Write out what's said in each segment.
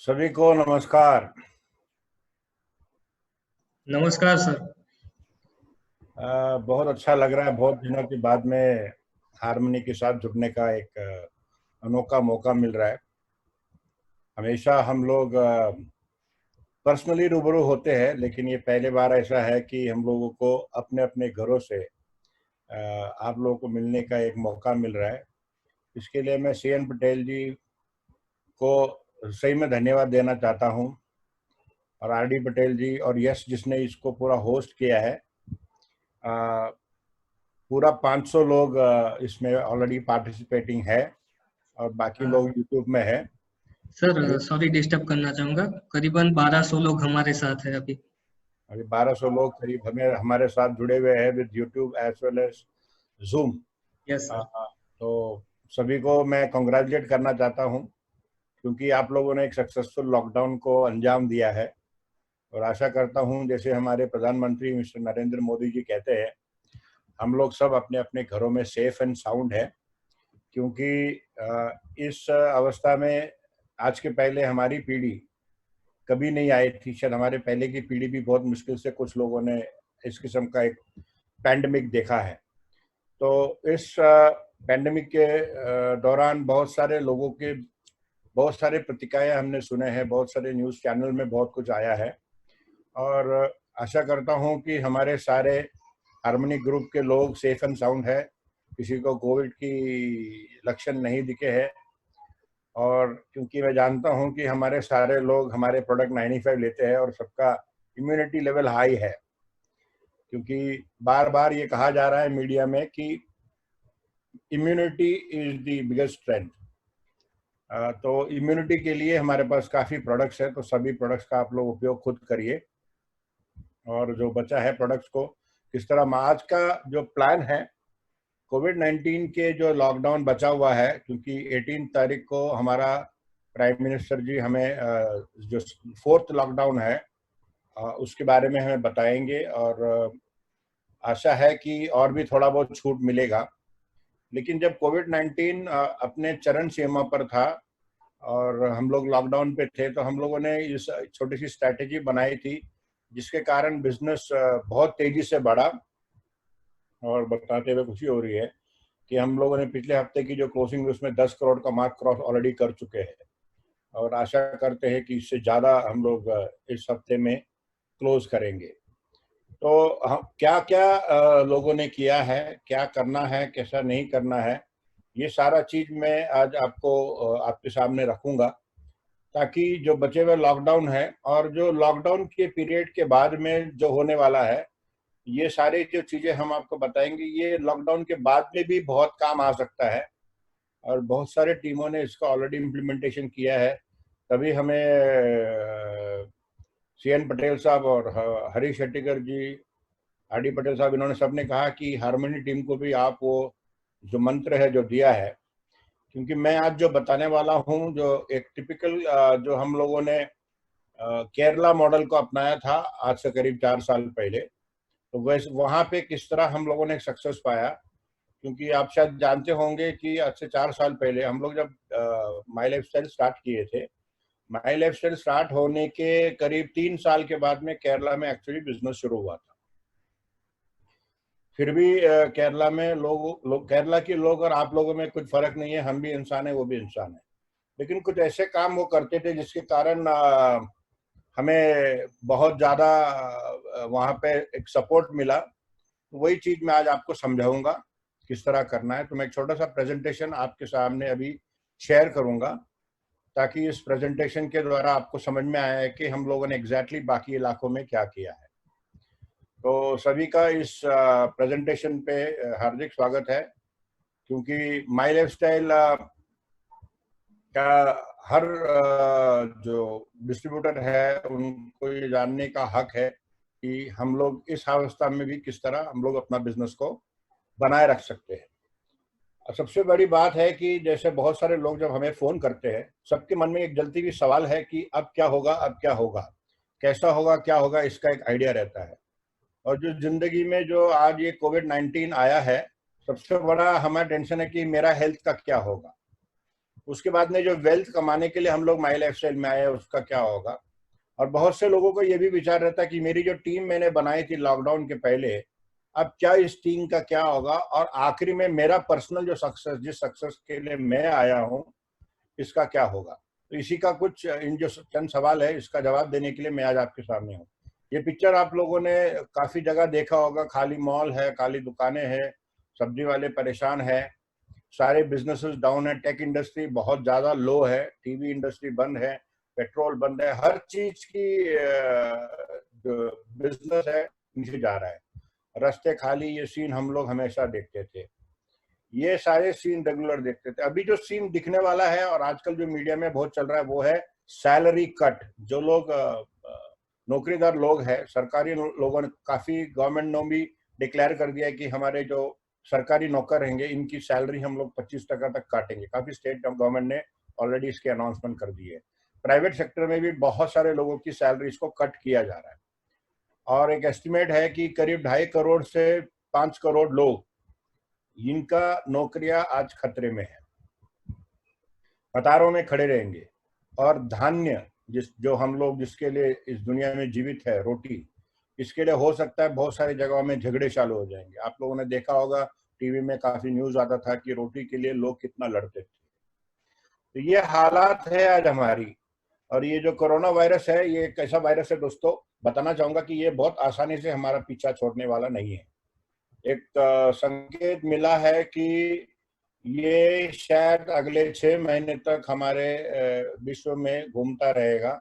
सभी को नमस्कार। नमस्कार सर। बहुत अच्छा लग रहा है, बहुत दिनों के बाद में हारमोनी के साथ जुड़ने का एक अनोखा मौका मिल रहा है। हमेशा हम लोग पर्सनली रूबरू होते हैं, लेकिन ये पहली बार ऐसा है कि हम लोगों को अपने अपने घरों से आप लोगों को मिलने का एक मौका मिल रहा है। इसके लिए मैं सीएन पटेल जी को सही में धन्यवाद देना चाहता हूँ, और आरडी पटेल जी और यश जिसने इसको पूरा होस्ट किया है। पूरा 500 लोग इसमें ऑलरेडी पार्टिसिपेटिंग है, और बाकी लोग यूट्यूब में है। सर अभी सॉरी डिस्टर्ब करना चाहूंगा। करीबन 1200 लोग हमारे साथ हैं अभी। अभी 1200 लोग करीब हमें हमारे साथ जुड़े हुए हैं with YouTube as well as Zoom. Yes sir. तो सभी को मैं कॉन्ग्रेचुलेट करना चाहता हूँ, क्योंकि आप लोगों ने एक सक्सेसफुल लॉकडाउन को अंजाम दिया है। और आशा करता हूँ, जैसे हमारे प्रधानमंत्री मिस्टर नरेंद्र मोदी जी कहते हैं, हम लोग सब अपने अपने घरों में सेफ एंड साउंड है। क्योंकि इस अवस्था में आज के पहले हमारी पीढ़ी कभी नहीं आई थी। शायद हमारे पहले की पीढ़ी भी बहुत मुश्किल से कुछ लोगों ने इस किस्म का एक पैंडेमिक देखा है। तो इस पैंडेमिक के दौरान बहुत सारे लोगों के बहुत सारे प्रतिक्रियाएं हमने सुने हैं, बहुत सारे न्यूज़ चैनल में बहुत कुछ आया है। और आशा करता हूं कि हमारे सारे हार्मनी ग्रुप के लोग सेफ एंड साउंड है, किसी को कोविड की लक्षण नहीं दिखे हैं। और क्योंकि मैं जानता हूं कि हमारे सारे लोग हमारे प्रोडक्ट 95 लेते हैं और सबका इम्यूनिटी लेवल हाई है। क्योंकि बार बार ये कहा जा रहा है मीडिया में कि immunity is the biggest strength. तो इम्यूनिटी के लिए हमारे पास काफ़ी प्रोडक्ट्स है, तो सभी प्रोडक्ट्स का आप लोग उपयोग खुद करिए। और जो बचा है प्रोडक्ट्स को किस तरह आज का जो प्लान है, कोविड-19 के जो लॉकडाउन बचा हुआ है, क्योंकि 18 तारीख को हमारा प्राइम मिनिस्टर जी हमें जो फोर्थ लॉकडाउन है उसके बारे में हमें बताएंगे। और आशा है कि और भी थोड़ा बहुत छूट मिलेगा। लेकिन जब कोविड-19 अपने चरम सीमा पर था और हम लोग लॉकडाउन पे थे, तो हम लोगों ने इस छोटी सी स्ट्रैटेजी बनाई थी, जिसके कारण बिजनेस बहुत तेजी से बढ़ा। और बताते हुए खुशी हो रही है कि हम लोगों ने पिछले हफ्ते की जो क्लोजिंग है उसमें 10 करोड़ का मार्क क्रॉस ऑलरेडी कर चुके हैं। और आशा करते हैं कि इससे ज़्यादा हम लोग इस हफ्ते में क्लोज करेंगे। तो हम क्या क्या लोगों ने किया है, क्या करना है, कैसा नहीं करना है, ये सारा चीज़ मैं आज आपको आपके सामने रखूँगा, ताकि जो बचे हुए लॉकडाउन है और जो लॉकडाउन के पीरियड के बाद में जो होने वाला है, ये सारी जो चीज़ें हम आपको बताएंगे, ये लॉकडाउन के बाद में भी बहुत काम आ सकता है। और बहुत सारे टीमों ने इसका ऑलरेडी इम्प्लीमेंटेशन किया है। तभी हमें सीएन पटेल साहब और हरीश शेट्टीकर जी, आरडी पटेल साहब, इन्होंने सबने कहा कि हार्मनी टीम को भी आप वो जो मंत्र है जो दिया है। क्योंकि मैं आज जो बताने वाला हूँ, जो एक टिपिकल जो हम लोगों ने केरला मॉडल को अपनाया था आज से करीब 4 साल पहले, तो वैसे वहाँ पे किस तरह हम लोगों ने सक्सेस पाया। क्योंकि आप शायद जानते होंगे कि आज से 4 साल पहले हम लोग जब माई लाइफ स्टाइल स्टार्ट किए थे, माई लाइफ स्टाइल स्टार्ट होने के करीब 3 साल के बाद में केरला में एक्चुअली बिजनेस शुरू हुआ था। फिर भी केरला में केरला के लोग और आप लोगों में कुछ फर्क नहीं है, हम भी इंसान है, वो भी इंसान है। लेकिन कुछ ऐसे काम वो करते थे जिसके कारण हमें बहुत ज़्यादा वहाँ पे एक सपोर्ट मिला। तो वही चीज़ मैं आज आपको समझाऊंगा किस तरह करना है। तो मैं एक छोटा सा प्रेजेंटेशन आपके सामने अभी शेयर करूंगा, ताकि इस प्रेजेंटेशन के द्वारा आपको समझ में आया है कि हम लोगों ने एग्जैक्टली बाकी इलाकों में क्या किया है। तो सभी का इस प्रेजेंटेशन पे हार्दिक स्वागत है। क्योंकि माई लाइफ स्टाइल का हर जो डिस्ट्रीब्यूटर है उनको ये जानने का हक है कि हम लोग इस अवस्था में भी किस तरह हम लोग अपना बिजनेस को बनाए रख सकते हैं। और सबसे बड़ी बात है कि जैसे बहुत सारे लोग जब हमें फ़ोन करते हैं, सबके मन में एक जल्दी भी सवाल है कि अब क्या होगा, अब क्या होगा, कैसा होगा, क्या होगा, इसका एक आइडिया रहता है। और जो ज़िंदगी में जो आज ये कोविड-19 आया है, सबसे बड़ा हमारा टेंशन है कि मेरा हेल्थ का क्या होगा। उसके बाद में जो वेल्थ कमाने के लिए हम लोग माई लाइफस्टाइल में आए उसका क्या होगा। और बहुत से लोगों को ये भी विचार रहता है कि मेरी जो टीम मैंने बनाई थी लॉकडाउन के पहले, अब क्या इस टीम का क्या होगा, और आखिरी में मेरा पर्सनल जो सक्सेस, जिस सक्सेस के लिए मैं आया हूँ, इसका क्या होगा। तो इसी का कुछ इन जो चंद सवाल है इसका जवाब देने के लिए मैं आज आपके सामने हूँ। ये पिक्चर आप लोगों ने काफी जगह देखा होगा, खाली मॉल है, खाली दुकानें हैं, सब्जी वाले परेशान है, सारे बिजनेसेस डाउन है, टेक इंडस्ट्री बहुत ज्यादा लो है, टीवी इंडस्ट्री बंद है, पेट्रोल बंद है, हर चीज की जो बिजनेस है नीचे जा रहा है, रास्ते खाली। ये सीन हम लोग हमेशा देखते थे, ये सारे सीन रेगुलर देखते थे। अभी जो सीन दिखने वाला है और आजकल जो मीडिया में बहुत चल रहा है वो है सैलरी कट। जो लोग नौकरीदार लोग हैं, सरकारी लोगों ने, काफी गवर्नमेंट ने भी डिक्लेयर कर दिया है कि हमारे जो सरकारी नौकर रहेंगे इनकी सैलरी हम लोग 25% तक काटेंगे। काफी स्टेट गवर्नमेंट ने ऑलरेडी इसके अनाउंसमेंट कर दी है। प्राइवेट सेक्टर में भी बहुत सारे लोगों की सैलरी को कट किया जा रहा है, और एक एस्टिमेट है कि करीब 2.5 करोड़ से 5 करोड़ लोग, इनका नौकरियां आज खतरे में है, कतारों में खड़े रहेंगे। और धान्य जो हम लोग जिसके लिए इस दुनिया में जीवित है, रोटी, इसके लिए हो सकता है बहुत सारी जगहों में झगड़े चालू हो जाएंगे। आप लोगों ने देखा होगा टीवी में काफी न्यूज आता था कि रोटी के लिए लोग कितना लड़ते थे। तो ये हालात है आज हमारी। और ये जो कोरोना वायरस है, ये एक ऐसा वायरस है दोस्तों, बताना चाहूंगा कि ये बहुत आसानी से हमारा पीछा छोड़ने वाला नहीं है। एक संकेत मिला है कि ये शायद अगले 6 महीने तक हमारे विश्व में घूमता रहेगा,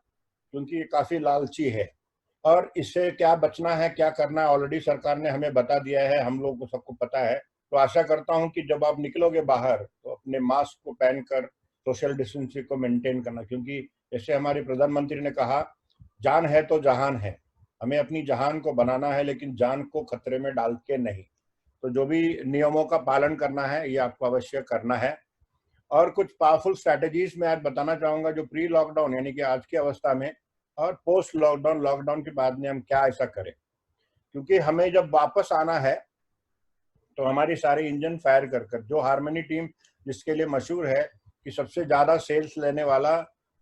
क्योंकि ये काफी लालची है। और इससे क्या बचना है, क्या करना है, ऑलरेडी सरकार ने हमें बता दिया है, हम लोग को सबको पता है। तो आशा करता हूं कि जब आप निकलोगे बाहर तो अपने मास्क को पहनकर सोशल डिस्टेंसिंग को मेंटेन करना, क्योंकि जैसे हमारे प्रधानमंत्री ने कहा, जान है तो जहान है। हमें अपनी जहान को बनाना है, लेकिन जान को खतरे में डाल के नहीं। तो जो भी नियमों का पालन करना है ये आपको अवश्य करना है। और कुछ पावरफुल स्ट्रैटेजीज मैं आज बताना चाहूंगा, जो प्री लॉकडाउन यानी कि आज की अवस्था में और पोस्ट लॉकडाउन, लॉकडाउन के बाद में हम क्या ऐसा करें। क्योंकि हमें जब वापस आना है तो हमारी सारे इंजन फायर कर जो हार्मनी टीम जिसके लिए मशहूर है कि सबसे ज्यादा सेल्स लेने वाला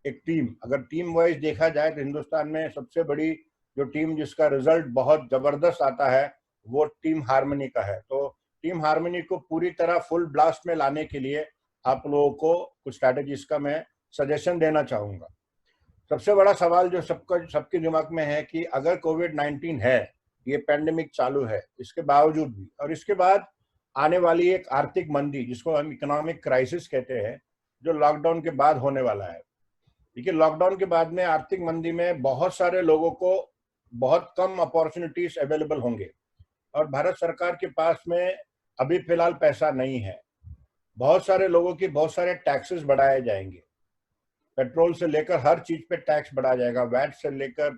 एक टीम, अगर टीम वाइज देखा जाए तो हिंदुस्तान में सबसे बड़ी जो टीम जिसका रिजल्ट बहुत जबरदस्त आता है वो टीम हार्मनी का है। तो टीम हार्मनी को पूरी तरह फुल ब्लास्ट में लाने के लिए आप लोगों को कुछ स्ट्रैटेजीज का मैं सजेशन देना चाहूंगा। सबसे बड़ा सवाल जो सबके दिमाग में है कि अगर कोविड-19 है, ये पैंडेमिक चालू है, इसके बावजूद भी, और इसके बाद आने वाली एक आर्थिक मंदी जिसको हम इकोनॉमिक क्राइसिस कहते हैं, जो लॉकडाउन के बाद होने वाला है। देखिए, लॉकडाउन के बाद में आर्थिक मंदी में बहुत सारे लोगों को बहुत कम अपॉर्चुनिटीज अवेलेबल होंगे, और भारत सरकार के पास में अभी फिलहाल पैसा नहीं है। बहुत सारे लोगों की बहुत सारे टैक्सेस बढ़ाए जाएंगे, पेट्रोल से लेकर हर चीज पे टैक्स बढ़ाया जाएगा, वैट से लेकर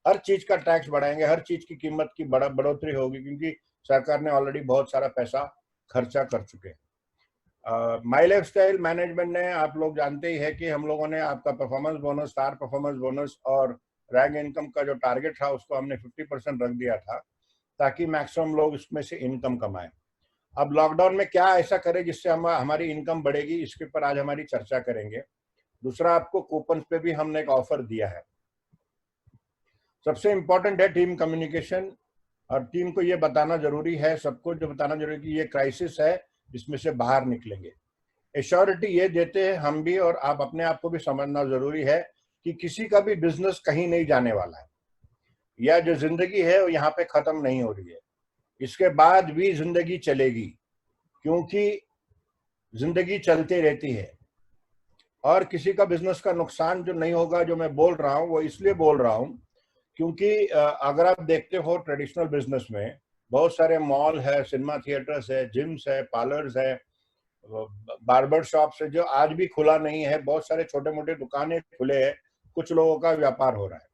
हर चीज का टैक्स बढ़ाएंगे, हर चीज की कीमत की बढ़ोतरी होगी, क्योंकि सरकार ने ऑलरेडी बहुत सारा पैसा खर्चा कर चुके हैं। माई लाइफ स्टाइल मैनेजमेंट ने, आप लोग जानते ही है कि हम लोगों ने आपका performance bonus, star performance bonus और रैंक इनकम का जो टारगेट था उसको हमने 50% रख दिया था, ताकि मैक्सिमम लोग इसमें से इनकम कमाएं। अब लॉकडाउन में क्या ऐसा करें जिससे हमारी इनकम बढ़ेगी, इसके ऊपर आज हमारी चर्चा करेंगे। दूसरा, आपको कूपन पे भी हमने एक ऑफर दिया है। सबसे इंपॉर्टेंट है टीम कम्युनिकेशन, और टीम को ये बताना जरूरी है, सबको जो बताना जरूरी है कि ये क्राइसिस है, इसमें से बाहर निकलेंगे। एश्योरिटी ये देते हैं हम भी, और आप अपने आप को भी समझना जरूरी है कि किसी का भी बिजनेस कहीं नहीं जाने वाला है, या जो जिंदगी है वो यहाँ पे खत्म नहीं हो रही है, इसके बाद भी जिंदगी चलेगी, क्योंकि जिंदगी चलती रहती है। और किसी का बिजनेस का नुकसान जो नहीं होगा, जो मैं बोल रहा हूँ वो इसलिए बोल रहा हूँ क्योंकि अगर आप देखते हो ट्रेडिशनल बिजनेस में बहुत सारे मॉल है, सिनेमा थिएटर्स है, जिम्स है, पार्लर्स है, बार्बर शॉप्स है, जो आज भी खुला नहीं है। बहुत सारे छोटे मोटे दुकानें खुले हैं, कुछ लोगों का व्यापार हो रहा है।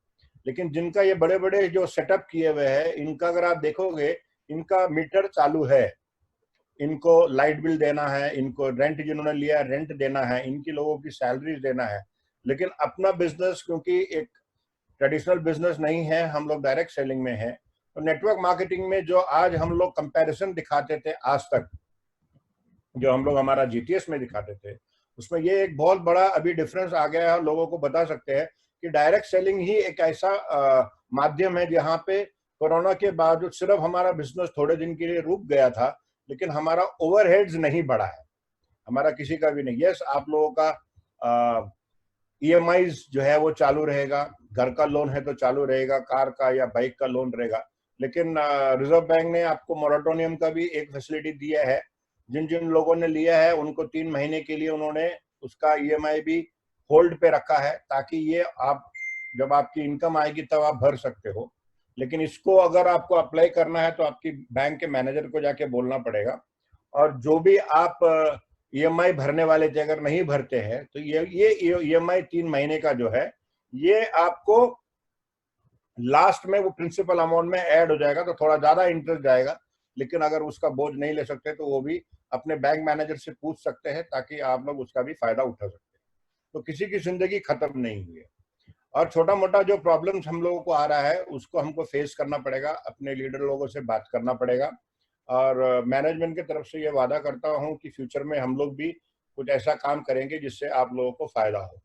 लेकिन जिनका ये बड़े बड़े जो सेटअप किए हुए हैं, इनका अगर आप देखोगे, इनका मीटर चालू है, इनको लाइट बिल देना है, इनको रेंट जिन्होंने लिया रेंट देना है, इनकी लोगों की सैलरीज देना है। लेकिन अपना बिजनेस क्योंकि एक ट्रेडिशनल बिजनेस नहीं है, हम लोग डायरेक्ट सेलिंग में है, तो नेटवर्क मार्केटिंग में जो आज हम लोग कंपैरिजन दिखाते थे आज तक, जो हम लोग हमारा जीटीएस में दिखाते थे, उसमें ये एक बहुत बड़ा अभी डिफरेंस आ गया है, लोगों को बता सकते हैं कि डायरेक्ट सेलिंग ही एक ऐसा माध्यम है जहां पे कोरोना के बावजूद सिर्फ हमारा बिजनेस थोड़े दिन के लिए रुक गया था, लेकिन हमारा ओवरहेड्स नहीं बढ़ा है, हमारा किसी का भी नहीं। यस, आप लोगों का ईएमआईज जो है वो चालू रहेगा, घर का लोन है तो चालू रहेगा, कार का या बाइक का लोन रहेगा, लेकिन रिजर्व बैंक ने आपको मोरेटोरियम का भी एक फैसिलिटी दिया है। जिन जिन लोगों ने लिया है उनको 3 महीने के लिए उन्होंने उसका ईएमआई भी होल्ड पे रखा है, ताकि ये आप जब आपकी इनकम आएगी तब आप भर सकते हो। लेकिन इसको अगर आपको अप्लाई करना है तो आपकी बैंक के मैनेजर को जाके बोलना पड़ेगा, और जो भी आप ईएमआई भरने वाले थे अगर नहीं भरते हैं तो ये ईएमआई 3 महीने का जो है ये आपको लास्ट में वो प्रिंसिपल अमाउंट में ऐड हो जाएगा, तो थोड़ा ज्यादा इंटरेस्ट जाएगा। लेकिन अगर उसका बोझ नहीं ले सकते तो वो भी अपने बैंक मैनेजर से पूछ सकते हैं, ताकि आप लोग उसका भी फायदा उठा सकते हैं। तो किसी की जिंदगी खत्म नहीं हुई है। और छोटा मोटा जो प्रॉब्लम्स हम लोगों को आ रहा है उसको हमको फेस करना पड़ेगा, अपने लीडर लोगों से बात करना पड़ेगा, और मैनेजमेंट की तरफ से ये वादा करता हूं कि फ्यूचर में हम लोग भी कुछ ऐसा काम करेंगे जिससे आप लोगों को फायदा हो।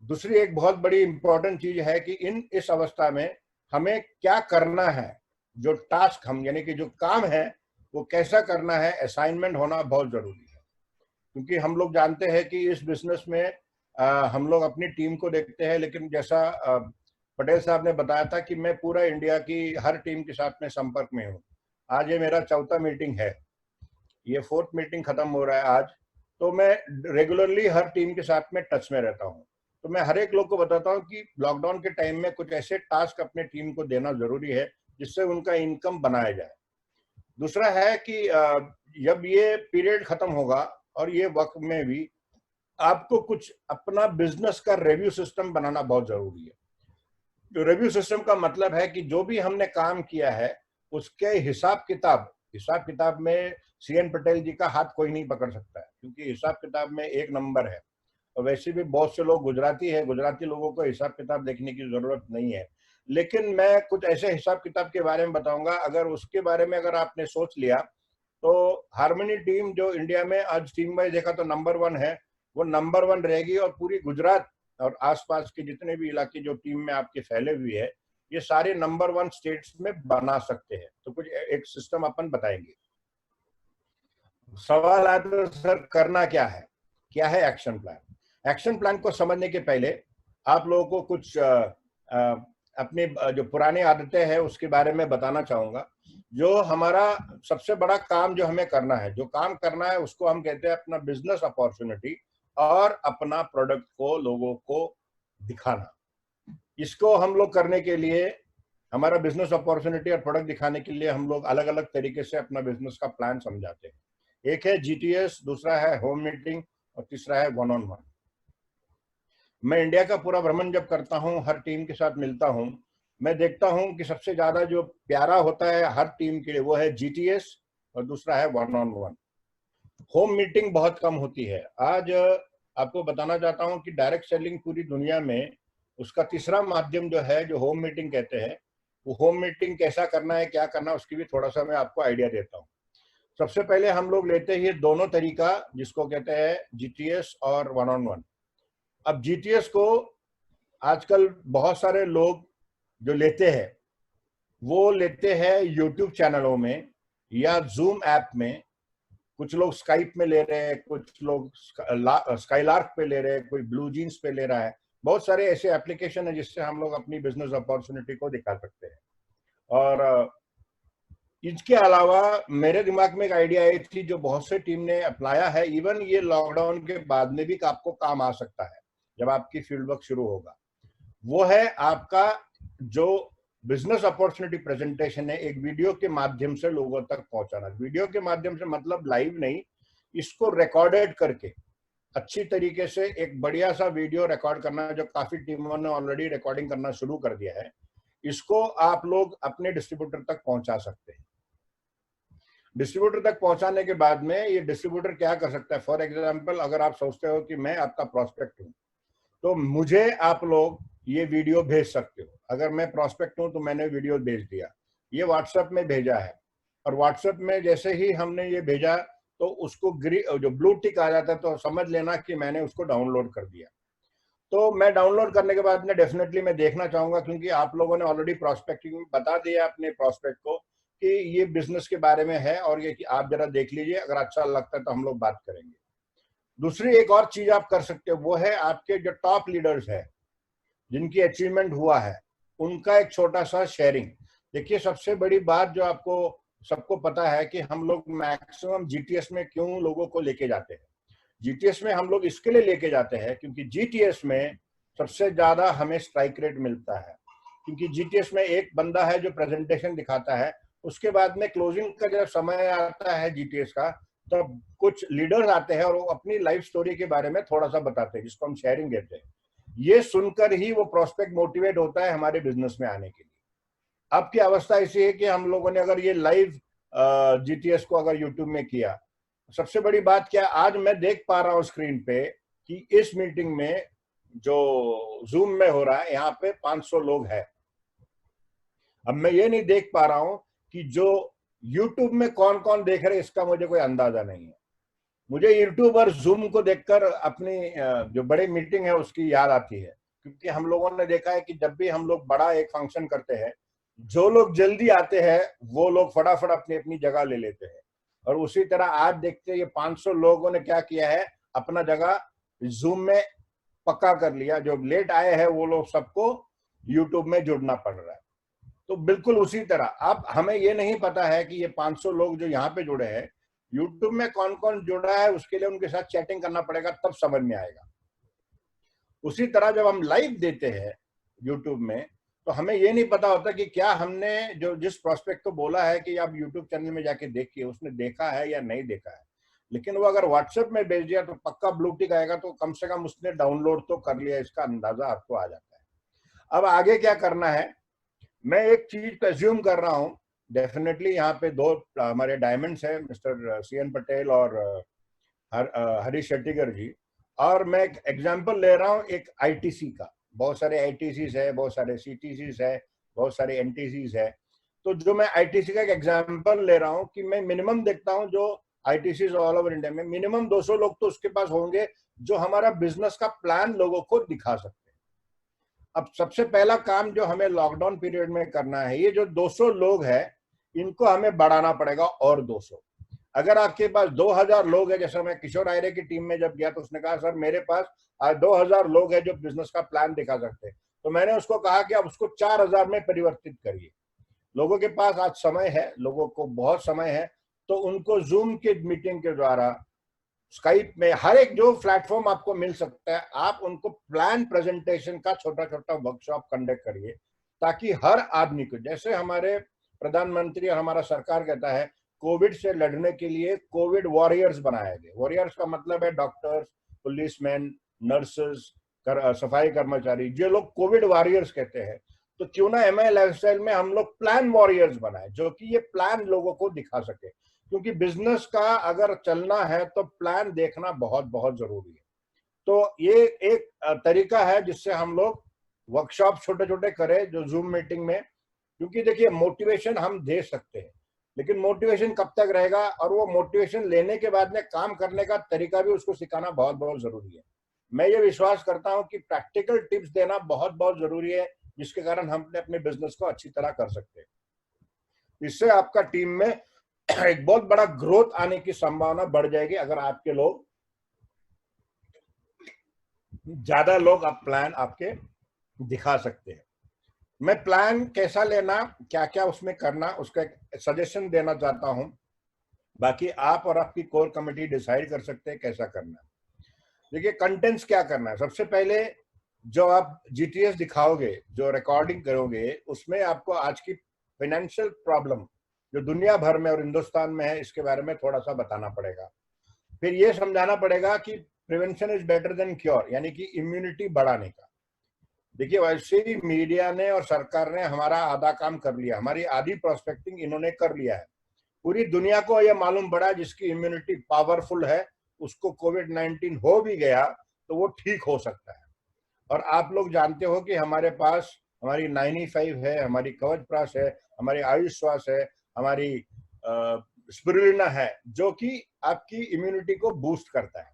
दूसरी एक बहुत बड़ी इंपॉर्टेंट चीज है कि इस अवस्था में हमें क्या करना है, जो टास्क हम यानी कि जो काम है वो कैसा करना है, असाइनमेंट होना बहुत जरूरी है। क्योंकि हम लोग जानते हैं कि इस बिजनेस में हम लोग अपनी टीम को देखते हैं, लेकिन जैसा पटेल साहब ने बताया था कि मैं पूरा इंडिया की हर टीम के साथ में संपर्क में हूँ। आज ये मेरा 4था मीटिंग है, ये 4th मीटिंग खत्म हो रहा है आज। तो मैं रेगुलरली हर टीम के साथ में टच में रहता हूँ। तो मैं हर एक लोग को बताता हूँ कि लॉकडाउन के टाइम में कुछ ऐसे टास्क अपने टीम को देना जरूरी है जिससे उनका इनकम बनाया जाए। दूसरा है कि जब ये पीरियड खत्म होगा और ये वक्त में भी आपको कुछ अपना बिजनेस का रिव्यू सिस्टम बनाना बहुत जरूरी है। रिव्यू सिस्टम का मतलब है कि जो भी हमने काम किया है उसके हिसाब किताब में सीएन पटेल जी का हाथ कोई नहीं पकड़ सकता है, क्योंकि हिसाब किताब में एक नंबर है। और वैसे भी बहुत से लोग गुजराती है, गुजराती लोगों को हिसाब किताब देखने की जरूरत नहीं है। लेकिन मैं कुछ ऐसे हिसाब किताब के बारे में बताऊंगा, अगर उसके बारे में अगर आपने सोच लिया तो हार्मनी टीम जो इंडिया में आज टीम वाइज देखा तो नंबर 1 है, वो नंबर 1 रहेगी। और पूरी गुजरात और आसपास के जितने भी इलाके जो टीम में आपके फैले हुए है, ये सारे नंबर 1 स्टेट्स में बना सकते हैं। तो कुछ एक सिस्टम अपन बताएंगे। सवाल आता है सर करना क्या है एक्शन प्लान। एक्शन प्लान को समझने के पहले आप लोगों को कुछ अपनी जो पुरानी आदतें हैं उसके बारे में बताना चाहूंगा। जो हमारा सबसे बड़ा काम जो हमें करना है, जो काम करना है उसको हम कहते हैं अपना बिजनेस अपॉर्चुनिटी और अपना प्रोडक्ट को लोगों को दिखाना। इसको हम लोग करने के लिए, हमारा बिजनेस अपॉर्चुनिटी और प्रोडक्ट दिखाने के लिए हम लोग अलग अलग तरीके से अपना बिजनेस का प्लान समझाते हैं। एक है जीटीएस, दूसरा है होम मीटिंग और तीसरा है 1-on-1। मैं इंडिया का पूरा भ्रमण जब करता हूं, हर टीम के साथ मिलता हूं, मैं देखता हूं कि सबसे ज्यादा जो प्यारा होता है हर टीम के लिए वो है जीटीएस और दूसरा है 1-on-1। होम मीटिंग बहुत कम होती है। आज आपको बताना चाहता हूं कि डायरेक्ट सेलिंग पूरी दुनिया में उसका तीसरा माध्यम जो है, जो होम मीटिंग कहते हैं, वो होम मीटिंग कैसा करना है, क्या करना है, उसकी भी थोड़ा सा मैं आपको आइडिया देता हूँ। सबसे पहले हम लोग लेते हैं दोनों तरीका, जिसको कहते हैं जीटीएस और 1-on-1। अब जीटीएस को आजकल बहुत सारे लोग जो लेते हैं वो लेते हैं यूट्यूब चैनलों में या जूम ऐप में, कुछ लोग स्काइप में ले रहे हैं, कुछ लोग स्काईलार्क पे ले रहे हैं, कोई ब्लू जीन्स पे ले रहा है। बहुत सारे ऐसे एप्लीकेशन है जिससे हम लोग अपनी बिजनेस अपॉर्चुनिटी को दिखा सकते हैं। और इसके अलावा मेरे दिमाग में एक आइडिया आई थी जो बहुत से टीम ने अपनाया है, इवन ये लॉकडाउन के बाद में भी आपको काम आ सकता है जब आपकी फील्ड वर्क शुरू होगा। वो है आपका जो बिजनेस अपॉर्चुनिटी प्रेजेंटेशन है, एक वीडियो के माध्यम से लोगों तक पहुंचाना। वीडियो के माध्यम से मतलब लाइव नहीं, इसको रिकॉर्डेड करके अच्छी तरीके से एक बढ़िया सा वीडियो रिकॉर्ड करना, जो काफी टीमों ने ऑलरेडी रिकॉर्डिंग करना शुरू कर दिया है। इसको आप लोग अपने डिस्ट्रीब्यूटर तक पहुंचा सकते हैं। डिस्ट्रीब्यूटर तक पहुंचाने के बाद में ये डिस्ट्रीब्यूटर क्या कर सकता है, फॉर एग्जांपल अगर आप सोचते हो कि मैं आपका प्रोस्पेक्ट हूं तो मुझे आप लोग ये वीडियो भेज सकते हो। अगर मैं प्रोस्पेक्ट हूं तो मैंने वीडियो भेज दिया, ये व्हाट्सएप में भेजा है, और व्हाट्सएप में जैसे ही हमने ये भेजा तो उसको जो ब्लू टिक आ जाता है तो समझ लेना कि मैंने उसको डाउनलोड कर दिया। तो मैं डाउनलोड करने के बाद में डेफिनेटली मैं देखना चाहूंगा, क्योंकि आप लोगों ने ऑलरेडी प्रोस्पेक्टिंग में बता दिया अपने प्रोस्पेक्ट को कि ये बिजनेस के बारे में है और ये कि आप जरा देख लीजिए, अगर अच्छा लगता है तो हम लोग बात करेंगे। दूसरी एक और चीज आप कर सकते हो, वो है आपके जो टॉप लीडर्स है जिनकी अचीवमेंट हुआ है उनका एक छोटा सा शेयरिंग। देखिए, सबसे बड़ी बात जो आपको सबको पता है कि हम लोग मैक्सिमम जीटीएस में क्यों लोगों को लेके जाते हैं। जीटीएस में हम लोग इसके लिए लेके जाते हैं क्योंकि जीटीएस में सबसे ज्यादा हमें स्ट्राइक रेट मिलता है, क्योंकि जीटीएस में एक बंदा है जो प्रेजेंटेशन दिखाता है, उसके बाद में क्लोजिंग का जब समय आता है जीटीएस का, तब कुछ लीडर्स आते हैं और वो अपनी लाइफ स्टोरी के बारे में थोड़ा सा बताते हैं, जिसको हम शेयरिंग कहते हैं। ये सुनकर ही वो प्रोस्पेक्ट मोटिवेट होता है हमारे बिजनेस में आने के लिए। आपकी अवस्था ऐसी है कि हम लोगों ने अगर ये लाइव जीटीएस को अगर यूट्यूब में किया, सबसे बड़ी बात क्या, आज मैं देख पा रहा हूं स्क्रीन पे कि इस मीटिंग में जो जूम में हो रहा है यहाँ पे 500 लोग हैं। अब मैं ये नहीं देख पा रहा हूं कि जो यूट्यूब में कौन कौन देख रहे, इसका मुझे कोई अंदाजा नहीं है। मुझे यूट्यूब और जूम को देखकर अपनी जो बड़ी मीटिंग है उसकी याद आती है, क्योंकि हम लोगों ने देखा है कि जब भी हम लोग बड़ा एक फंक्शन करते हैं, जो लोग जल्दी आते हैं वो लोग फटाफट अपनी अपनी जगह ले लेते हैं। और उसी तरह आज देखते हैं ये 500 लोगों ने क्या किया है, अपना जगह जूम में पक्का कर लिया। जो लेट आए हैं वो लोग सबको यूट्यूब में जुड़ना पड़ रहा है। तो बिल्कुल उसी तरह अब हमें ये नहीं पता है कि ये 500 लोग जो यहाँ पे जुड़े हैं, यूट्यूब में कौन कौन जुड़ा है, उसके लिए उनके साथ चैटिंग करना पड़ेगा, तब समझ में आएगा। उसी तरह जब हम लाइव देते हैं यूट्यूब में, तो हमें ये नहीं पता होता कि क्या हमने जो जिस प्रोस्पेक्ट को बोला है कि आप यूट्यूब चैनल में जाके देखिए, उसने देखा है या नहीं देखा है। लेकिन वो अगर व्हाट्सएप में भेज दिया तो पक्का ब्लू टिक आएगा, तो कम से कम उसने डाउनलोड तो कर लिया, इसका अंदाजा आपको आ जाता है। अब आगे क्या करना है, मैं एक चीज कंज्यूम कर रहा हूँ। डेफिनेटली यहाँ पे दो हमारे डायमंड्स है, मिस्टर सीएन पटेल और हरीश शेट्टीगर जी, और मैं एक एग्जांपल ले रहा हूँ एक आईटीसी का। बहुत सारे आईटीसीज है, बहुत सारे सीटीसीज है, बहुत सारे एनटीसीज है। तो जो मैं आईटीसी का एक एग्जांपल ले रहा हूँ कि मैं मिनिमम देखता हूँ जो आईटीसीज ऑल ओवर इंडिया में मिनिमम 200 लोग तो उसके पास होंगे जो हमारा बिजनेस का प्लान लोगों को दिखा सकते हैं। अब सबसे पहला काम जो हमें लॉकडाउन पीरियड में करना है, ये जो 200 लोग हैं इनको हमें बढ़ाना पड़ेगा और 200। अगर आपके पास 2000 लोग हैं, जैसे मैं किशोर आयरे की टीम में जब गया तो उसने कहा सर मेरे पास आज 2000 लोग हैं जो बिजनेस का प्लान दिखा सकते हैं, तो मैंने उसको कहा कि आप उसको 4000 में परिवर्तित करिए। लोगों के पास आज समय है, लोगों को बहुत समय है, तो उनको जूम के मीटिंग के द्वारा, स्काइप में, हर एक जो प्लेटफॉर्म आपको मिल सकता है, आप उनको प्लान प्रेजेंटेशन का छोटा छोटा वर्कशॉप कंडक्ट करिए, ताकि हर आदमी को, जैसे हमारे प्रधानमंत्री और हमारा सरकार कहता है कोविड से लड़ने के लिए कोविड वॉरियर्स बनाए गए। वॉरियर्स का मतलब है डॉक्टर्स, पुलिसमैन, नर्सेस, सफाई कर्मचारी, जो लोग कोविड वॉरियर्स कहते हैं। तो क्यों ना एमआई लाइफस्टाइल में हम लोग प्लान वॉरियर्स बनाए, जो कि ये प्लान लोगों को दिखा सके, क्योंकि बिजनेस का अगर चलना है तो प्लान देखना बहुत बहुत जरूरी है। तो ये एक तरीका है जिससे हम लोग वर्कशॉप छोटे छोटे करें जो जूम मीटिंग में, क्योंकि देखिए मोटिवेशन हम दे सकते हैं, लेकिन मोटिवेशन कब तक रहेगा, और वो मोटिवेशन लेने के बाद में काम करने का तरीका भी उसको सिखाना बहुत बहुत जरूरी है। मैं ये विश्वास करता हूं कि प्रैक्टिकल टिप्स देना बहुत बहुत जरूरी है, जिसके कारण हम अपने बिजनेस को अच्छी तरह कर सकते हैं। इससे आपका टीम में एक बहुत बड़ा ग्रोथ आने की संभावना बढ़ जाएगी, अगर आपके लोग ज्यादा लोग आप प्लान आपके दिखा सकते हैं। मैं प्लान कैसा लेना, क्या क्या उसमें करना, उसका एक सजेशन देना चाहता हूं। बाकी आप और आपकी कोर कमेटी डिसाइड कर सकते हैं कैसा करना। देखिए, कंटेंट्स क्या करना है। सबसे पहले जो आप जीटीएस दिखाओगे, जो रिकॉर्डिंग करोगे, उसमें आपको आज की फाइनेंशियल प्रॉब्लम जो दुनिया भर में और हिंदुस्तान में है, इसके बारे में थोड़ा सा बताना पड़ेगा। फिर ये समझाना पड़ेगा कि prevention is better than cure, यानी कि इम्यूनिटी बढ़ाने का। देखिए, वैसे ही मीडिया ने और सरकार ने हमारा आधा काम कर लिया, हमारी आधी प्रोस्पेक्टिंग इन्होंने कर लिया है। पूरी दुनिया को यह मालूम पड़ा जिसकी इम्यूनिटी पावरफुल है, उसको कोविड-19 हो भी गया तो वो ठीक हो सकता है। और आप लोग जानते हो कि हमारे पास हमारी 95 है, हमारी कवच प्राश है, हमारी आयुष श्वास है, हमारी स्पिरुलिना है, जो कि आपकी इम्यूनिटी को बूस्ट करता है।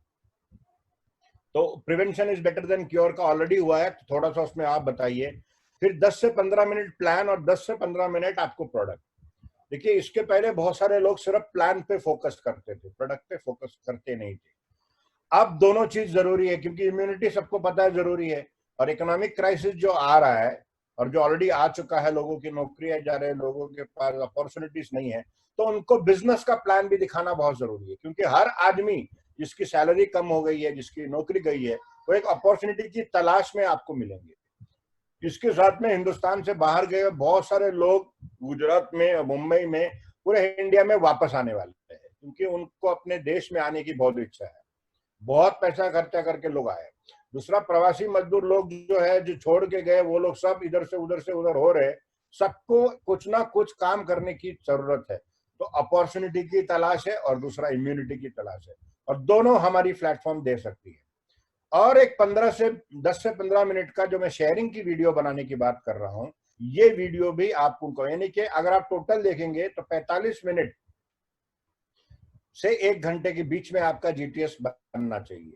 तो prevention is better than cure का ऑलरेडी हुआ है, तो थोड़ा सा उसमें आप बताइए। फिर 10 से 15 मिनट प्लान और 10 से 15 मिनट आपको प्रोडक्ट। देखिए, इसके पहले बहुत सारे लोग सिर्फ प्लान पे फोकस करते थे, प्रोडक्ट पे फोकस करते नहीं थे। अब दोनों चीज जरूरी है, क्योंकि इम्यूनिटी सबको पता है जरूरी है, और इकोनॉमिक क्राइसिस जो आ रहा है और जो ऑलरेडी आ चुका है, लोगों की नौकरियां जा रहे हैं, लोगों के पास अपॉर्चुनिटीज नहीं है, तो उनको बिजनेस का प्लान भी दिखाना बहुत जरूरी है। क्योंकि हर आदमी जिसकी सैलरी कम हो गई है, जिसकी नौकरी गई है, वो एक अपॉर्चुनिटी की तलाश में आपको मिलेंगे। इसके साथ में हिंदुस्तान से बाहर गए बहुत सारे लोग गुजरात में, मुंबई में, पूरे इंडिया में वापस आने वाले हैं, क्योंकि उनको अपने देश में आने की बहुत इच्छा है। बहुत पैसा खर्चा करके लोग आए। दूसरा, प्रवासी मजदूर लोग जो है, जो छोड़ के गए, वो लोग सब इधर से उधर हो रहे। सबको कुछ ना कुछ काम करने की जरूरत है। तो अपॉर्चुनिटी की तलाश है और दूसरा इम्यूनिटी की तलाश है, और दोनों हमारी प्लेटफॉर्म दे सकती है। और एक 10 से 15 मिनट का जो मैं शेयरिंग की वीडियो बनाने की बात कर रहा हूं, ये वीडियो भी आप उनको, यानी कि अगर आप टोटल देखेंगे तो 45 मिनट से 1 घंटे के बीच में आपका जीटीएस बनना चाहिए।